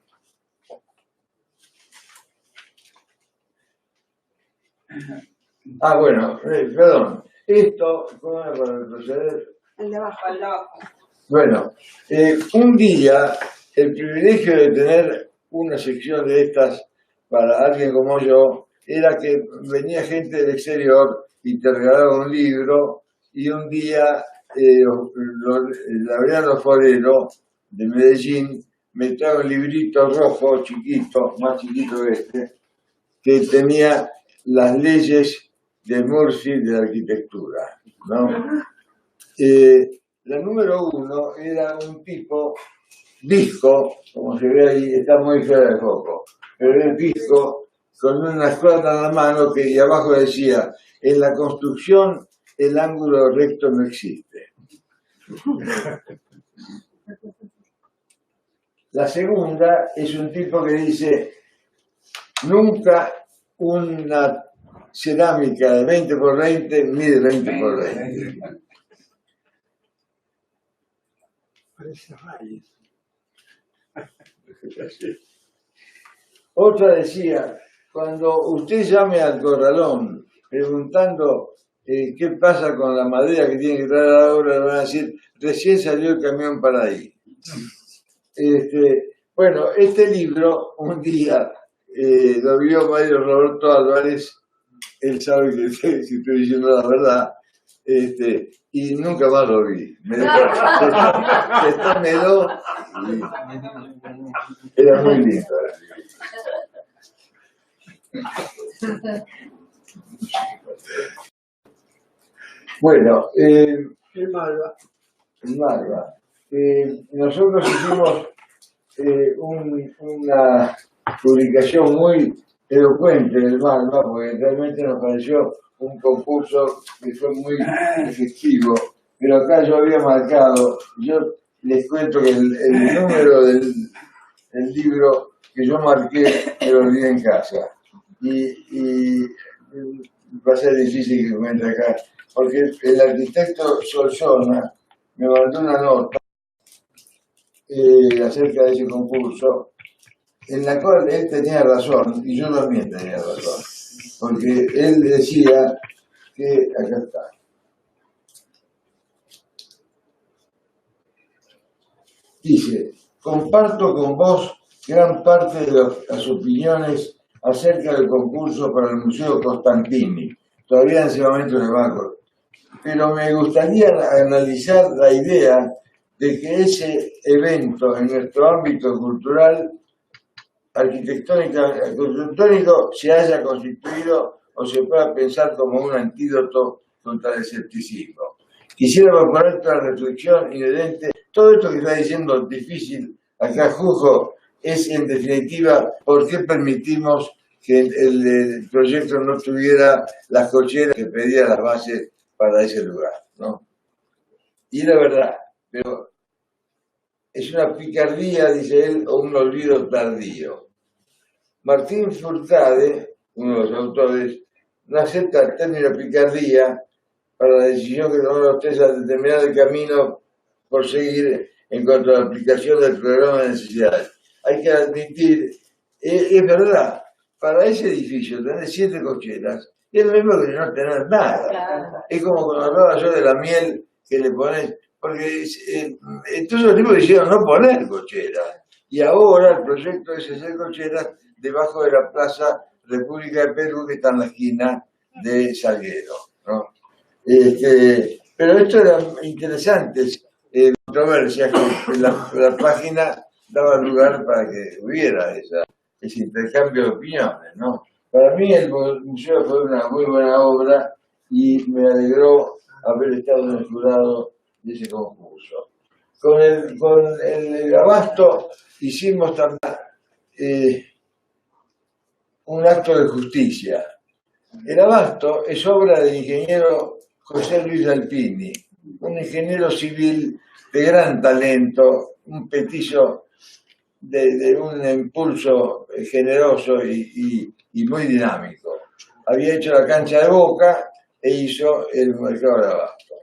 Bueno, perdón. Esto, ¿cómo era para proceder? El de abajo. Bueno, un día el privilegio de tener una sección de estas para alguien como yo era que venía gente del exterior y te regalaba un libro, y un día Laureano Forero de Medellín me trajo un librito rojo chiquito, más chiquito que tenía las leyes de Murphy de la arquitectura, ¿no? La número 1 era un tipo visco, como se ve ahí, está muy fuera de foco, pero era visco con una cuerda en la mano y abajo decía, en la construcción el ángulo recto no existe. La segunda es un tipo que dice, nunca una cerámica de 20 por 20 mide 20 por 20. Parece rayos. Otra decía, cuando usted llame al corralón preguntando qué pasa con la madera que tiene que traer a la obra, le van a decir, recién salió el camión para ahí. Bueno, este libro un día lo vio Mario Roberto Álvarez, él sabe que estoy diciendo la verdad, y nunca más lo vi. Me dio, era muy lindo. Bueno, El Malva. nosotros hicimos una publicación muy elocuente del Malva, porque realmente nos pareció un concurso que fue muy efectivo, pero acá yo había marcado, yo les cuento que el número del libro que yo marqué me lo olvidé en casa, y va a ser difícil que encuentre acá, porque el arquitecto Solsona me mandó una nota acerca de ese concurso, en la cual él tenía razón, y yo también tenía razón, porque él decía que, acá está, dice, comparto con vos gran parte de las opiniones acerca del concurso para el Museo Costantini, todavía en ese momento en el banco, pero me gustaría analizar la idea de que ese evento en nuestro ámbito cultural, arquitectónico, se haya constituido o se pueda pensar como un antídoto contra el escepticismo. Quisiera proponer otra reflexión inherente. Todo esto que está diciendo difícil acá, Jujo, es en definitiva por qué permitimos que el proyecto no tuviera las cocheras que pedía las bases para ese lugar, ¿no? Y la verdad, pero es una picardía, dice él, o un olvido tardío. Martín Furtade, uno de los autores, no acepta el término picardía para la decisión que tomaron ustedes al determinar el camino por seguir en cuanto a la aplicación del programa de necesidades. Hay que admitir, es verdad, para ese edificio tener 7 cocheras es lo mismo que no tener nada. Claro. Es como cuando hablaba yo de la miel que le pones, porque entonces los tipos dijeron no poner cocheras. Y ahora el proyecto es hacer cocheras debajo de la Plaza República de Perú, que está en la esquina de Salguero, ¿no? Pero esto era interesante, controversias que la página daba lugar para que hubiera ese intercambio de opiniones, ¿no? Para mí el museo fue una muy buena obra y me alegró haber estado en el jurado de ese concurso. Con el Abasto hicimos también un acto de justicia. El Abasto es obra del ingeniero José Luis Alpini, un ingeniero civil de gran talento, un petizo de un impulso generoso y muy dinámico. Había hecho la cancha de Boca e hizo el mercado de Abasto.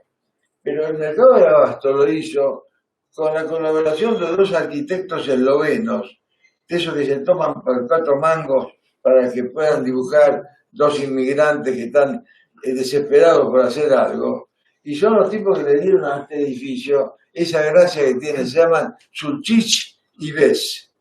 Pero el mercado de Abasto lo hizo con la colaboración de 2 arquitectos eslovenos, de esos que se toman por 4 mangos para que puedan dibujar 2 inmigrantes que están desesperados por hacer algo. Y son los tipos que le dieron a este edificio esa gracia que tiene, se llaman Sulchich y Bes.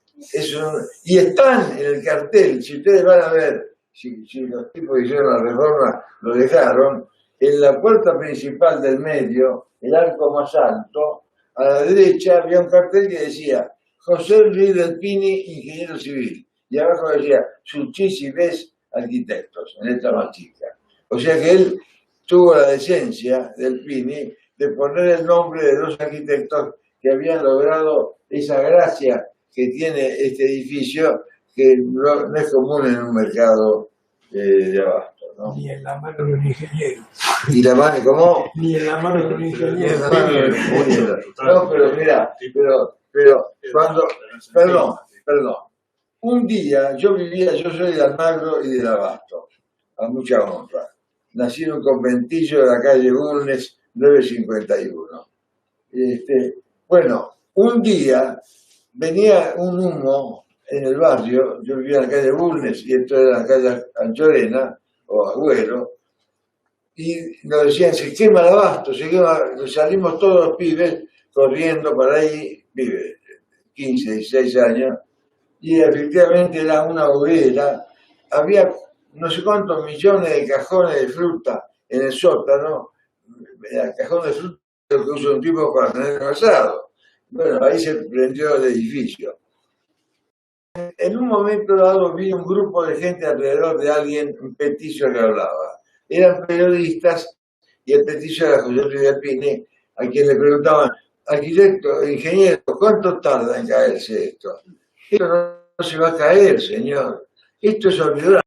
Y están en el cartel, si ustedes van a ver, si los tipos que hicieron la reforma lo dejaron, en la puerta principal del medio, el arco más alto, a la derecha había un cartel que decía José Luis Delpini, ingeniero civil, y abajo decía Sulchich y Bes, arquitectos, en esta más chica. O sea que él tuvo la decencia, Delpini, de poner el nombre de 2 arquitectos que habían logrado esa gracia que tiene este edificio, que no es común en un mercado de Abasto, ¿no? Ni en la mano de un ingeniero. ¿Y la mano cómo? Ni en la mano de un ingeniero. No, pero mira, pero cuando, perdón, un día yo soy de Almagro y de Abasto, a mucha honra. Nací en un conventillo de la calle Bulnes, 951. Bueno, un día venía un humo en el barrio, yo vivía en la calle Bulnes y esto era la calle Anchorena o Agüero, y nos decían, se quema el Abasto, salimos todos los pibes corriendo para ahí, pibes, 15, 16 años, y efectivamente era una hoguera, había no sé cuántos millones de cajones de fruta en el sótano, el cajón de fruta es lo que usa un tipo para tener asado. Bueno, ahí se prendió el edificio. En un momento dado vi un grupo de gente alrededor de alguien, un petizo que hablaba. Eran periodistas y el petizo era José Luis Delpini, a quien le preguntaban, arquitecto, ingeniero, ¿cuánto tarda en caerse esto? Esto no se va a caer, señor. Esto es olvidado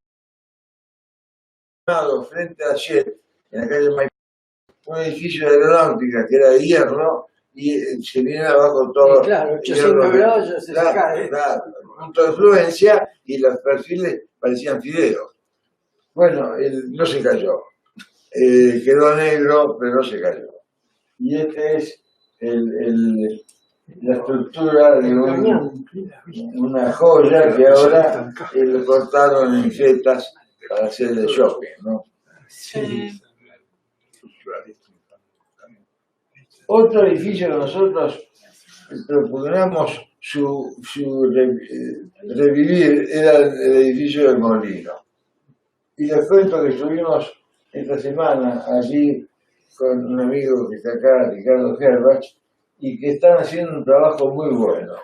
frente a Shell, en la calle Maipú, un edificio de aeronáutica que era de hierro y se viene abajo todo. Y claro, 800 grados ya se cae. Claro, punto de fluencia y los perfiles parecían fideos. Bueno, no se cayó. Quedó negro, pero no se cayó. Y este es la estructura de una joya que ahora lo cortaron en fetas para hacer el shopping, ¿no? Sí. Otro edificio que nosotros propugnamos revivir era el edificio del Molino. Y les cuento que estuvimos esta semana allí con un amigo que está acá, Ricardo Herbach, y que están haciendo un trabajo muy bueno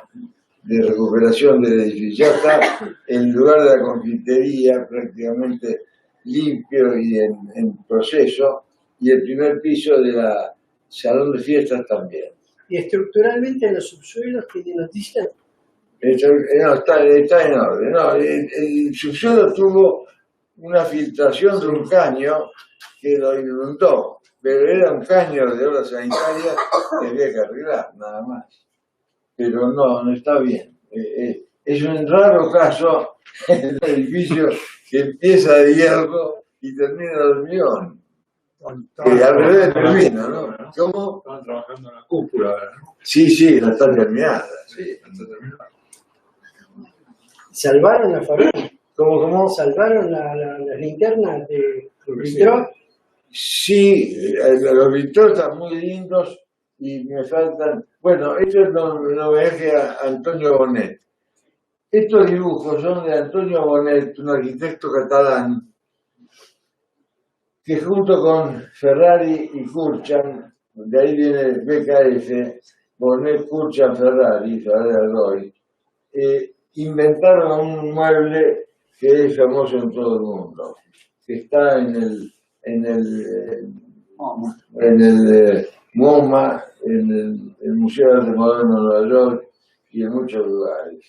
de recuperación del edificio. Ya está el lugar de la confitería prácticamente limpio y en proceso, y el primer piso de la salón de fiestas también. Y estructuralmente en los subsuelos tiene noticias. No, está en orden. No, el subsuelo tuvo una filtración de un caño que lo inundó, pero era un caño de obra sanitaria que había que arreglar, nada más. Pero no está bien. Es un raro caso el edificio que empieza de hierro y termina de hormigón. Al revés termina, ¿no? ¿Cómo? Estaban trabajando en la cúpula, ¿no? Sí, no está terminada. Sí. ¿Salvaron la farola? ¿Cómo? ¿Salvaron las linternas de Vitró? Sí, los Vitró están muy lindos y me faltan. Bueno, esto es un homenaje a Antonio Bonet. Estos dibujos son de Antonio Bonet, un arquitecto catalán, que junto con Ferrari y Kurchan, de ahí viene BKF, Bonet, Kurchan, Ferrari Alloy, inventaron un mueble que es famoso en todo el mundo, que está en el MoMA, en el Museo de Arte Moderno de Nueva York y en muchos lugares.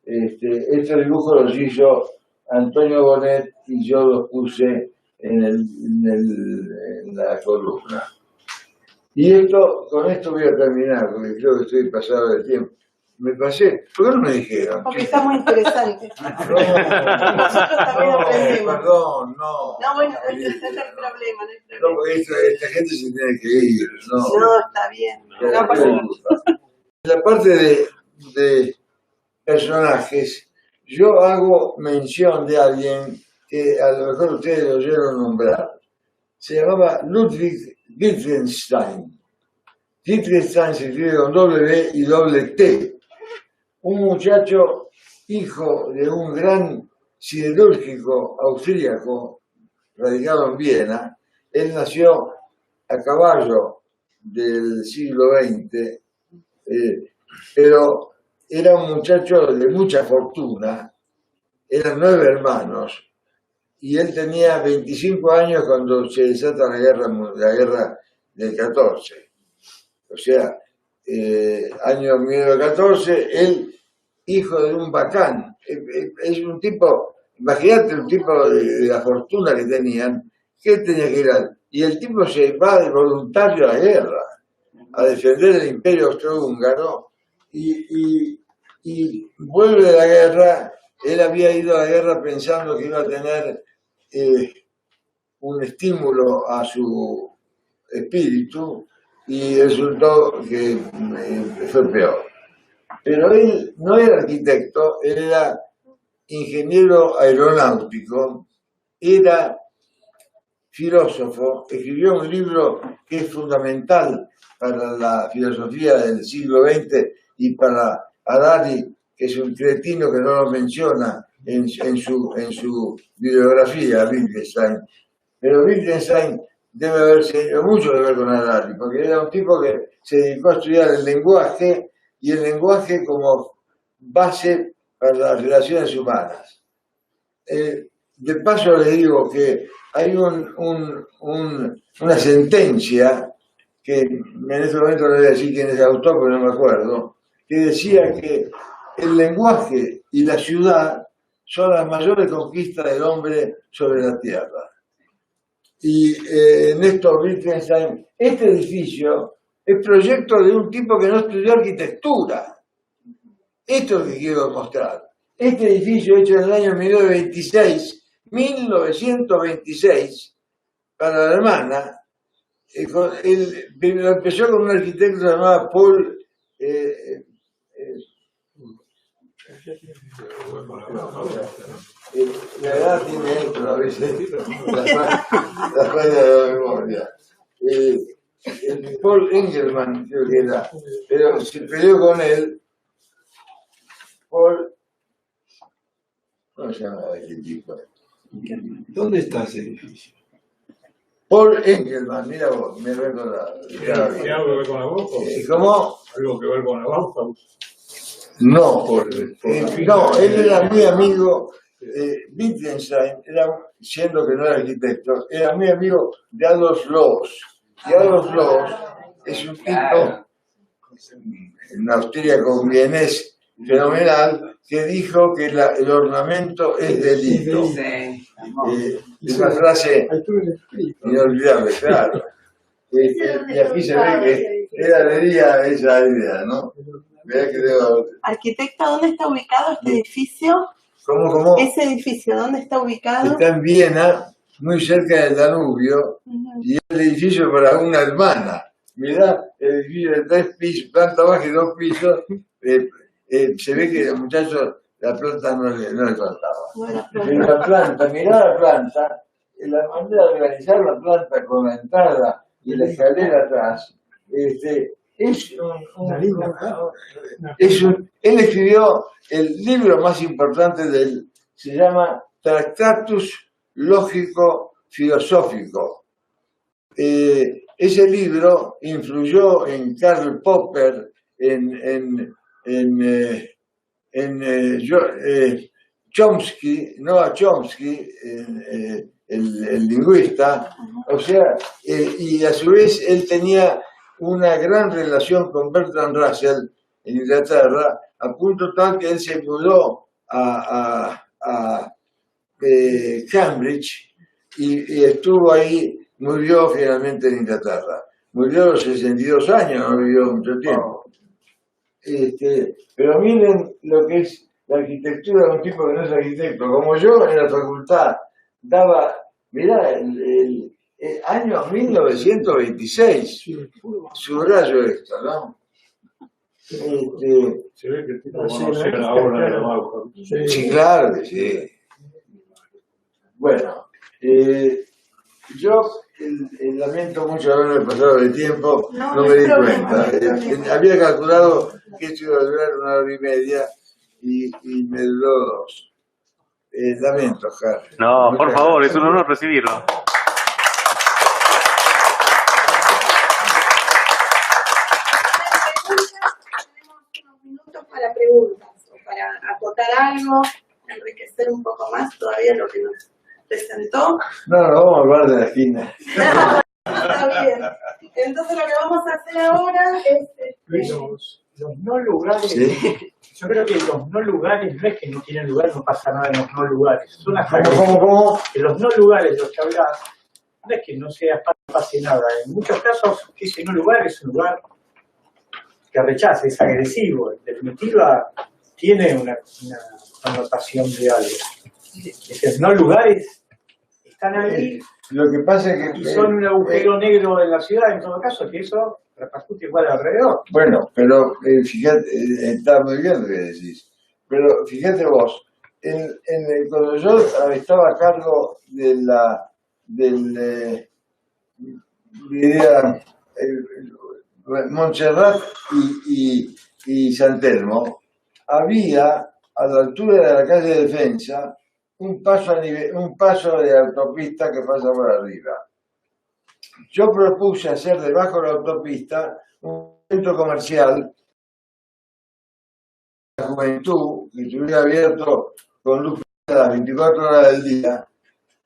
Este dibujo los hizo Antonio Bonet y yo los puse en la columna. Y con esto voy a terminar, porque creo que estoy pasado de tiempo. Me pasé, ¿por qué no me dijeron? Porque está muy interesante. Nosotros también aprendemos. Perdón, no. No, bueno, no hay problema. No, porque esta gente se tiene que ir. No, está bien. No pasa nada. La parte de personajes, yo hago mención de alguien que a lo mejor ustedes lo oyeron nombrar. Se llamaba Ludwig Wittgenstein. Wittgenstein se escribe con W y doble T. Un muchacho hijo de un gran siderúrgico austríaco radicado en Viena. Él nació a caballo del siglo XX, pero era un muchacho de mucha fortuna. Eran 9 hermanos y él tenía 25 años cuando se desata la guerra del 14. O sea, año 1914, él, hijo de un bacán, es un tipo, imagínate un tipo de la fortuna que tenían, que tenía que ir y el tipo se va de voluntario a la guerra, a defender el imperio austrohúngaro, y vuelve de la guerra. Él había ido a la guerra pensando que iba a tener un estímulo a su espíritu, y resultó que fue peor. Pero él no era arquitecto, él era ingeniero aeronáutico, era filósofo, escribió un libro que es fundamental para la filosofía del siglo XX y para Harari, que es un cretino que no lo menciona en su bibliografía, Wittgenstein. Pero Wittgenstein debe haber tenido mucho que ver con Harari, porque era un tipo que se dedicó a estudiar el lenguaje, y el lenguaje como base para las relaciones humanas. De paso les digo que hay una sentencia que en este momento no voy a decir quién es el autor, pero no me acuerdo, que decía que el lenguaje y la ciudad son las mayores conquistas del hombre sobre la tierra. Y Néstor Wittgenstein, este edificio es proyecto de un tipo que no estudió arquitectura. Esto es lo que quiero mostrar. Este edificio hecho en el año 1926, para la hermana, lo empezó con un arquitecto llamado Paul la edad tiene esto a veces, la falla de la memoria. Paul Engelmann creo que era, pero se peleó con él por... ¿Cómo se llama aquel tipo? ¿Dónde está ese edificio? Paul Engelmann, mira vos, me lo he acordado. ¿Tiene algo que ver con la Bauhaus? ¿Cómo? ¿Algo que ver con la Bauhaus? No, no, él era muy amigo, Wittgenstein, siendo que no era arquitecto, era muy amigo de Adolf Loos. Y Adolf Loos es un tipo, un austríaco vienés fenomenal, que dijo que el ornamento es delito. Es una frase inolvidable, claro. Y aquí se ve que él adhería a esa idea, ¿no? Arquitecta, ¿dónde está ubicado este edificio? ¿Cómo? Ese edificio, ¿dónde está ubicado? Está en Viena, muy cerca del Danubio, y el edificio para una hermana. Mirá, el edificio de 3 pisos, planta baja y 2 pisos, se ve que al muchacho la planta no le faltaba. Pero la planta, mirá la planta, la manera de organizar la planta con la entrada y la escalera atrás, él escribió el libro más importante de él, se llama Tractatus Lógico Filosófico. Ese libro influyó en Karl Popper, en Chomsky, Noam Chomsky, el lingüista, o sea, y a su vez él tenía una gran relación con Bertrand Russell en Inglaterra, a punto tal que él se mudó a Cambridge y estuvo ahí, murió finalmente en Inglaterra. Murió a los 62 años, no vivió mucho tiempo. Pero miren lo que es la arquitectura de un tipo que no es arquitecto. Como yo en la facultad daba, mirá, el año 1926, subrayo esto, ¿no? Se ve que el tipo conoce la obra de la Bauhaus. Sí, claro que sí. Bueno, yo lamento mucho haberme pasado de tiempo, no me di cuenta. Había calculado que esto iba a durar 1 hora y media y me duró 2. Lamento, Harry. No, por favor, es un honor recibirlo. Para preguntas o para acotar algo, enriquecer un poco más todavía lo que nos presentó. No, vamos a hablar de la esquina. Está bien. Entonces lo que vamos a hacer ahora es... Los no lugares, ¿Sí? Yo creo que los no lugares no es que no tienen lugar, no pasa nada en los no lugares. Son las ¿Cómo? Que los no lugares, los que hablas, no es que no sea pase nada. En muchos casos, ese no lugar es un lugar que rechaza, es agresivo. En definitiva, tiene una connotación de algo. Esos no lugares están ahí. Lo que pasa es que... Y son un agujero negro en la ciudad, en todo caso, que eso repercute igual alrededor. Bueno, pero fíjate, está muy bien lo que decís. Pero fíjate vos, cuando yo estaba a cargo Montserrat y San Telmo, había a la altura de la calle Defensa un paso de autopista que pasa por arriba. Yo propuse hacer debajo de la autopista un centro comercial de la juventud que estuviera abierto con luz las 24 horas del día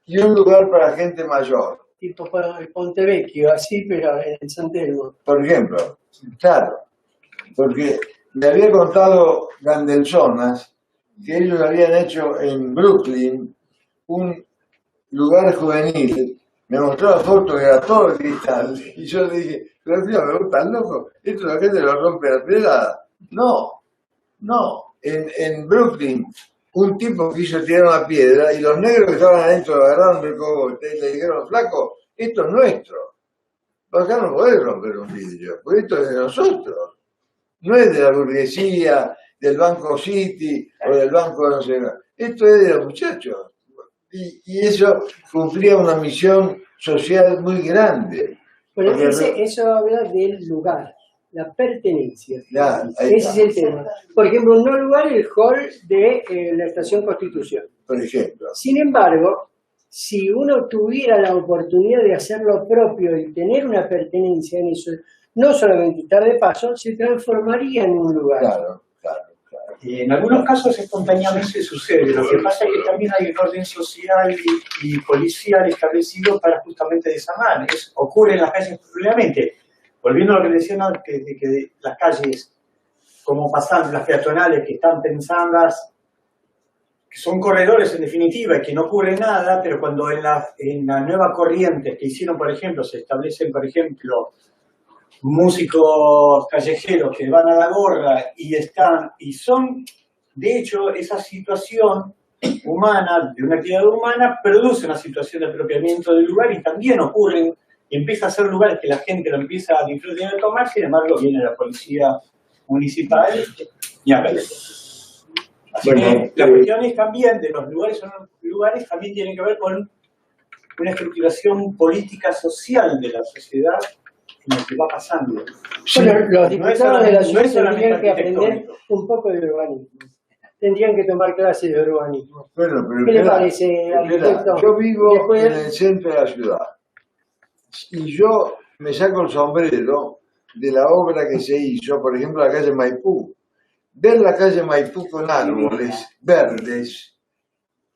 y un lugar para gente mayor. tipo Ponte Vecchio, así, pero en San Telmo. Por ejemplo, claro, porque me había contado Gandelsonas que ellos habían hecho en Brooklyn un lugar juvenil. Me mostró la foto que era todo de cristal y yo le dije, pero tío, me gustan loco, esto la gente lo rompe a pelada. No, en Brooklyn un tipo quiso tirar una piedra y los negros que estaban adentro lo agarraron del cogote y le dijeron, flaco, esto es nuestro. Acá no podés romper un vidrio, porque esto es de nosotros. No es de la burguesía, del Banco City o del Banco no sé qué. Esto es de los muchachos. Y eso cumplía una misión social muy grande. Bueno, eso habla del lugar, la pertenencia. Ya, ese es el tema. Por ejemplo, un no lugar, el hall de la Estación Constitución. Por ejemplo. Sin embargo, si uno tuviera la oportunidad de hacer lo propio y tener una pertenencia en eso, no solamente estar de paso, se transformaría en un lugar. Claro. En algunos casos espontáneamente sucede. Lo que pasa es que también hay un orden social y policial establecido para justamente desarmar. Ocurre en las calles probablemente. Volviendo a lo que decían antes, de que las calles, como pasan las peatonales, que están pensadas, que son corredores en definitiva, y que no ocurre nada, pero cuando en la nueva corriente que hicieron, por ejemplo, se establecen, por ejemplo, músicos callejeros que van a la gorra y son, de hecho, esa situación humana, de una actividad humana, produce una situación de apropiamiento del lugar y también ocurren, y empieza a ser lugares que la gente lo empieza a disfrutar de tomar, sin embargo viene la policía municipal y a ver. Así que las cuestiones también de los lugares o no lugares también tienen que ver con una estructuración política social de la sociedad en lo que va pasando. Bueno, los diputados de la ciudad tendrían que aprender un poco de urbanismo. Tendrían que tomar clases de urbanismo. Bueno, pero ¿qué le parece, arquitecto? Yo vivo Después... en el centro de la ciudad y yo me saco el sombrero de la obra que se hizo, por ejemplo, la calle Maipú. Ver la calle Maipú con árboles verdes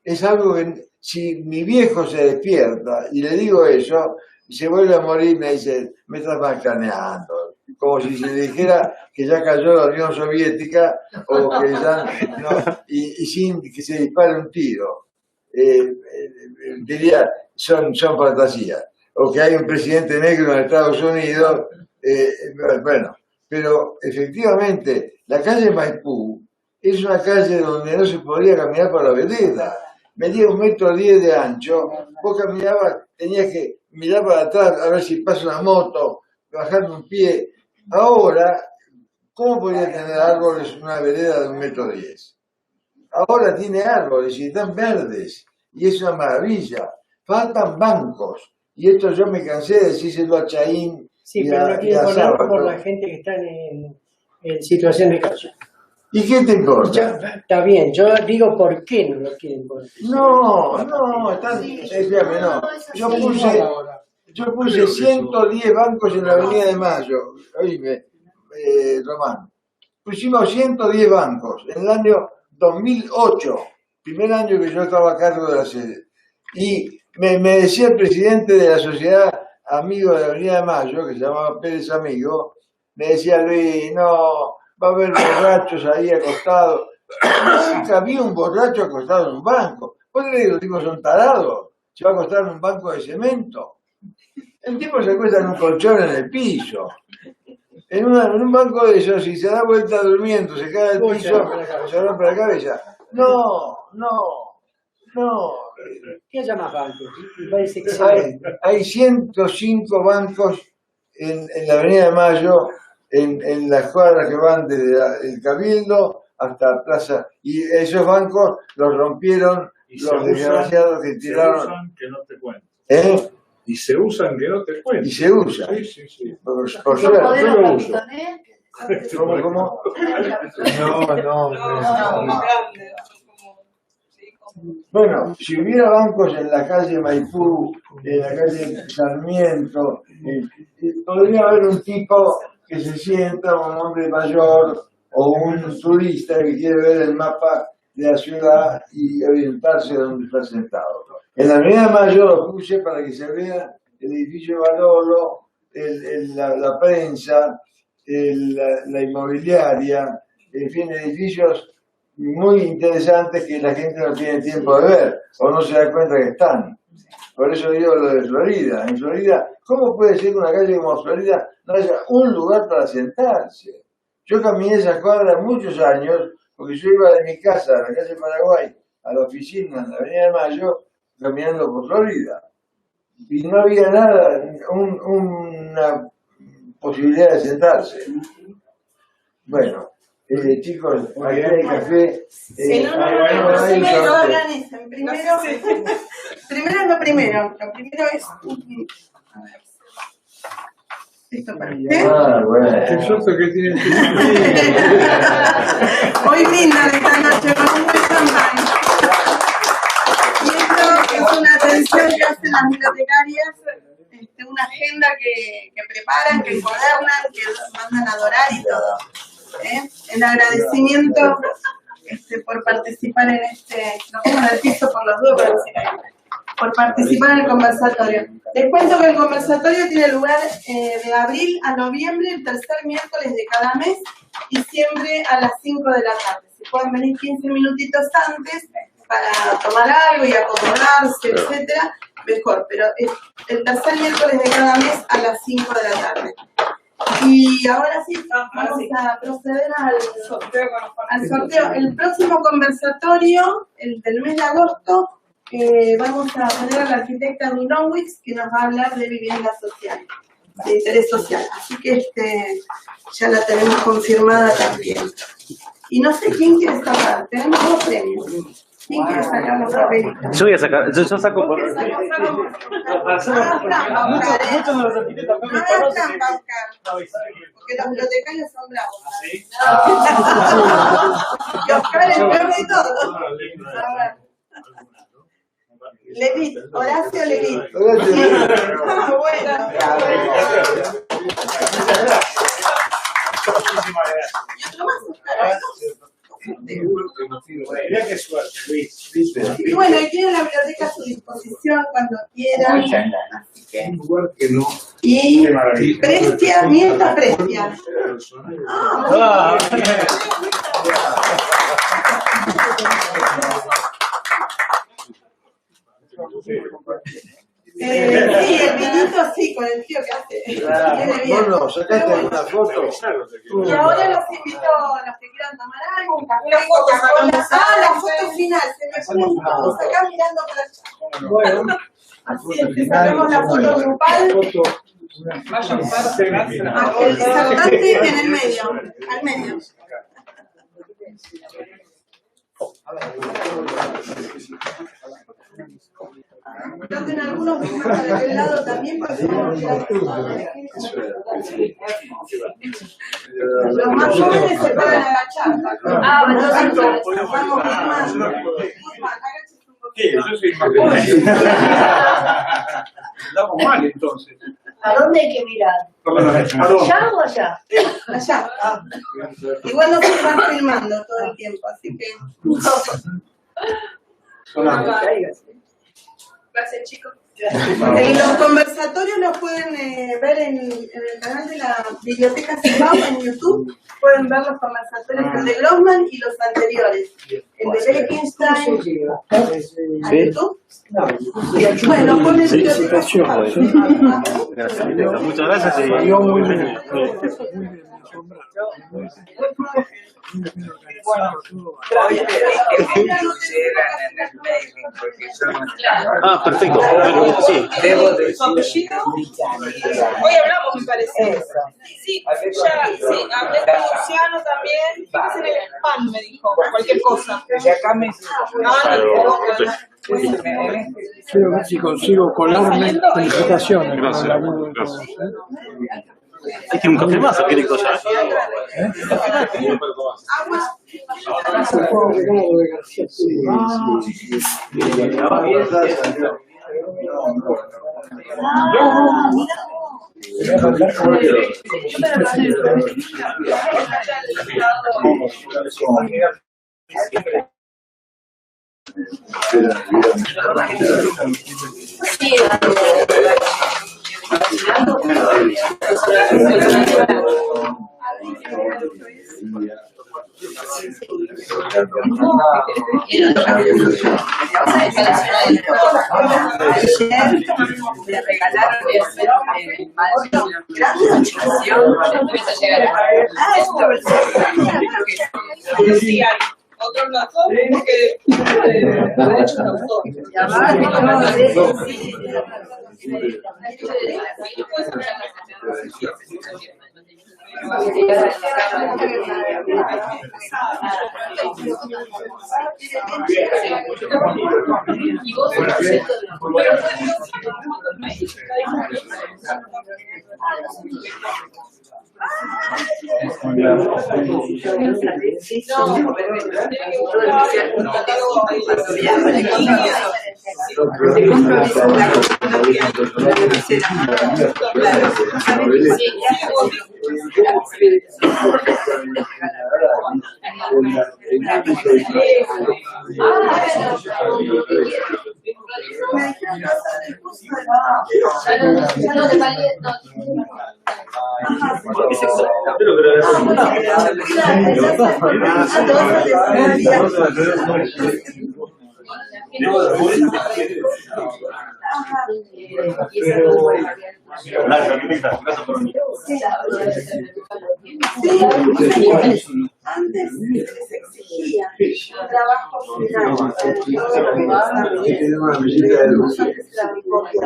es algo que si mi viejo se despierta y le digo eso, se vuelve a morir y me dice, me estás macaneando, como si se le dijera que ya cayó la Unión Soviética o que ya no, y sin que se dispare un tiro. Diría, son fantasías. O que hay un presidente negro en Estados Unidos, bueno, pero efectivamente la calle Maipú es una calle donde no se podía caminar por la vereda. Medía 1,10 metros de ancho, vos caminabas, tenías que mirar para atrás a ver si pasa una moto, bajar un pie. Ahora, ¿cómo podría tener árboles una vereda de 1,10 metros? Ahora tiene árboles y están verdes, y es una maravilla. Faltan bancos, y esto yo me cansé de decírselo a Chaín. Sí, pero no quieren poner por la gente que está en situación de calle. ¿Y qué te importa? Está bien, yo digo por qué no lo quieren poner. No, espérame, no. Yo puse 110 bancos en la Avenida de Mayo. Oíme, Román. Pusimos 110 bancos en el año 2008, primer año que yo estaba a cargo de la sede. Y me decía el presidente de la Sociedad Amigo de la Avenida de Mayo, que se llamaba Pérez Amigo, me decía, Luis, no, va a haber borrachos ahí acostados. Nunca había un borracho acostado en un banco. ¿Vos crees que los tipos son tarados? Se va a acostar en un banco de cemento. El tipo se acuesta en un colchón en el piso. En un banco de esos, si se da vuelta durmiendo, se cae al piso, se rompe la cabeza. No. ¿Qué llama bancos? Me parece que hay 105 bancos en la Avenida de Mayo, en las cuadras que van desde el Cabildo hasta Plaza. Y esos bancos los rompieron los desgraciados que tiraron. Se usan que no te cuento. Y se usan que no te cuento. Y se usan. Sí. Por suerte, yo lo uso. ¿Cómo? No. Bueno, si hubiera bancos en la calle Maipú, en la calle Sarmiento, podría haber un tipo que se sienta, un hombre mayor o un turista que quiere ver el mapa de la ciudad y orientarse a donde está sentado. En la Avenida de Mayo lo puse para que se vea el edificio Barolo, la prensa, la inmobiliaria, en fin, edificios muy interesantes que la gente no tiene tiempo de ver o no se da cuenta que están. Por eso digo lo de Florida. En Florida, ¿cómo puede ser que una calle como Florida no haya un lugar para sentarse? Yo caminé esas cuadras muchos años, porque yo iba de mi casa, a la calle Paraguay, a la oficina en la Avenida de Mayo, caminando por Florida. Y no había nada, una posibilidad de sentarse. Bueno, chicos, aquí hay café. No organicen. Primero lo primero. Lo primero es... ¿Listo para usted? Bueno. Qué suerte que tienen. Hoy brindan esta noche con un buen champán. Y esto es una atención que hacen las bibliotecarias, una agenda que preparan, que encuadernan, que mandan a adorar y todo. El agradecimiento por participar en nos pongo en el piso por los dudas, por participar en el conversatorio. Les cuento que el conversatorio tiene lugar de abril a noviembre, el tercer miércoles de cada mes, y siempre a las 5 de la tarde. Si pueden venir 15 minutitos antes para tomar algo y acomodarse, etcétera, mejor. Pero es el tercer miércoles de cada mes a las 5 de la tarde. Y ahora sí, vamos a proceder al sorteo. El próximo conversatorio, el del mes de agosto, vamos a tener a la arquitecta Dunowitz, que nos va a hablar de vivienda social, de interés social. Así que ya la tenemos confirmada también. Y no sé quién quiere sacar, tenemos 2 premios. ¿Quién quiere sacar los papelitos? Yo voy a sacar, yo saco por... No hagas trampa, Oscar. Porque los bibliotecarios son bravos. Y Oscar es el peor de todos. A ver. Levit, Horacio Levit. Bueno. Y bueno, tienen la biblioteca a su disposición cuando quieran. Así que... Y Prestia, Mieta Prestia. Sí, el vinito sí, con el tío que hace. Bueno, sacaste una foto. Y ahora los invito a los que quieran tomar algo, un café, Coca-Cola. La foto final, se me pone todos acá mirando para allá. Bueno, así es, que sacamos la foto grupal. El disertante en el medio, al medio. Creo que en algunos mismos para aquel lado también pasamos. Los más jóvenes se paran a la charla. Vamos, Guzmán. Yo soy más. Estamos mal entonces. ¿A dónde hay que mirar? ¿Allá o allá? Allá. Igual no se están filmando todo el tiempo, así que... Gracias, chicos. Los conversatorios los pueden ver en el canal de la Biblioteca Cibao en YouTube. Pueden ver los conversatorios, el de Grossman y los anteriores. El de Leichenstein. ¿En YouTube? Bueno, ponen Biblioteca Cibao. Gracias. Muchas gracias. Ah, perfecto. Sí. Hoy hablamos, me parece. Sí, ya, sí, hablé con Luciano también. Fíjese en el spam, me dijo, cualquier cosa. Quiero ver si consigo colarme felicitaciones. Gracias. Hay que un café más, arquitecto, ya. Sí, Le regalaron el máximo empieza a llegar Sí, hay otros razón porque derechos de autor. y vos Antes se les exigía un trabajo final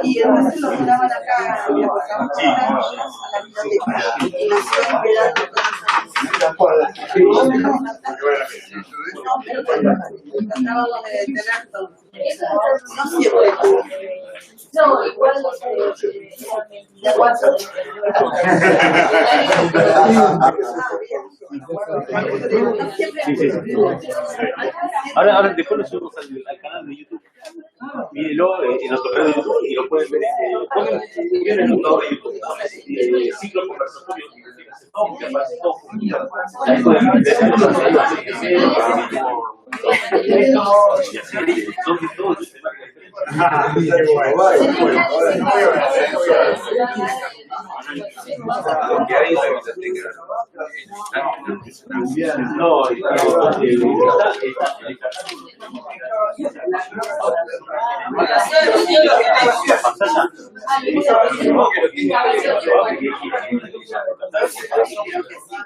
y entonces lo mandaban acá a la biblioteca y nos iban esperando tratábamos de tener todo. No siempre. no, igual la WhatsApp. Ahora después lo subimos al canal de YouTube. Mírenlo en nuestro canal de YouTube y lo pueden ver. Ponen en el buscador de YouTube. Ciclo conversatorio que aparece todo junto. Ahí pueden ver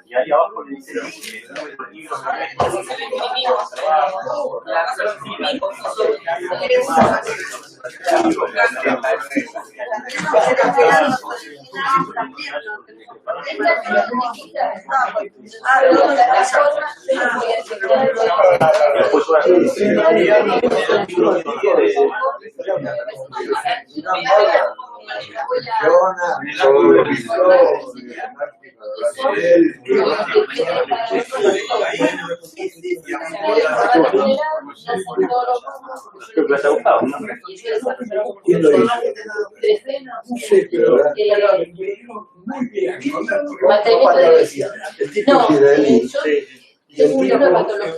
y ahí abajo le dice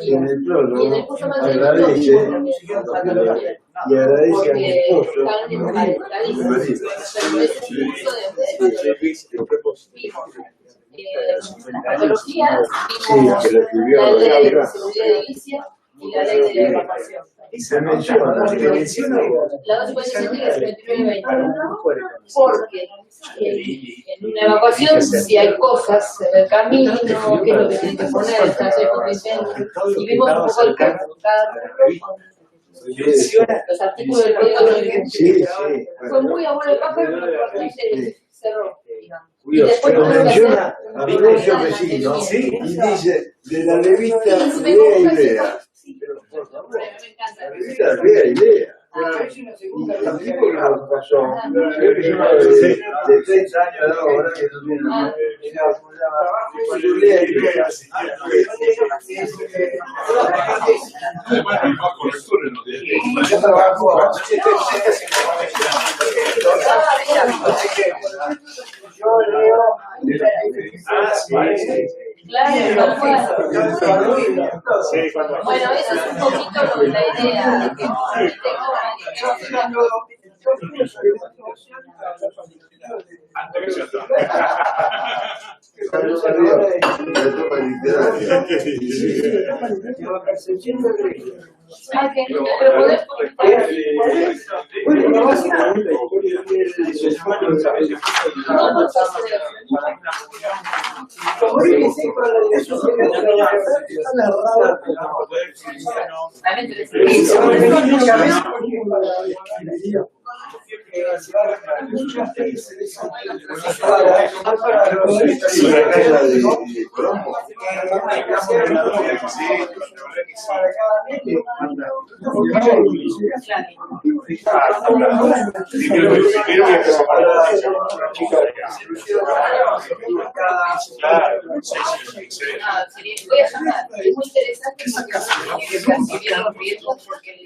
En el prólogo agradece y agradece a mi esposo las patologías, vimos la ley de seguridad edilicia y la ley de evacuación. se menciona, La 257 es 2921, porque en una evacuación, si hay cosas en el camino, qué es lo que tienen que poner, estancias contingentes, y vimos un poco el los artículos del código de fue muy abuelo de pájaro, pero se cerró, digamos. Y después lo menciona a Florencio Vecino y dice de la revista Lea y Lea. La revista Lea y Lea. Y el tipo que nos pasó, creo que es una de 30 años ahora que no tiene nada. Lea y Lea. Yo trabajo. Yo leo. Bueno, eso es un poquito lo de la idea que tengo. Ah, que pero podés Bueno, básicamente voy a llamar, es muy interesante porque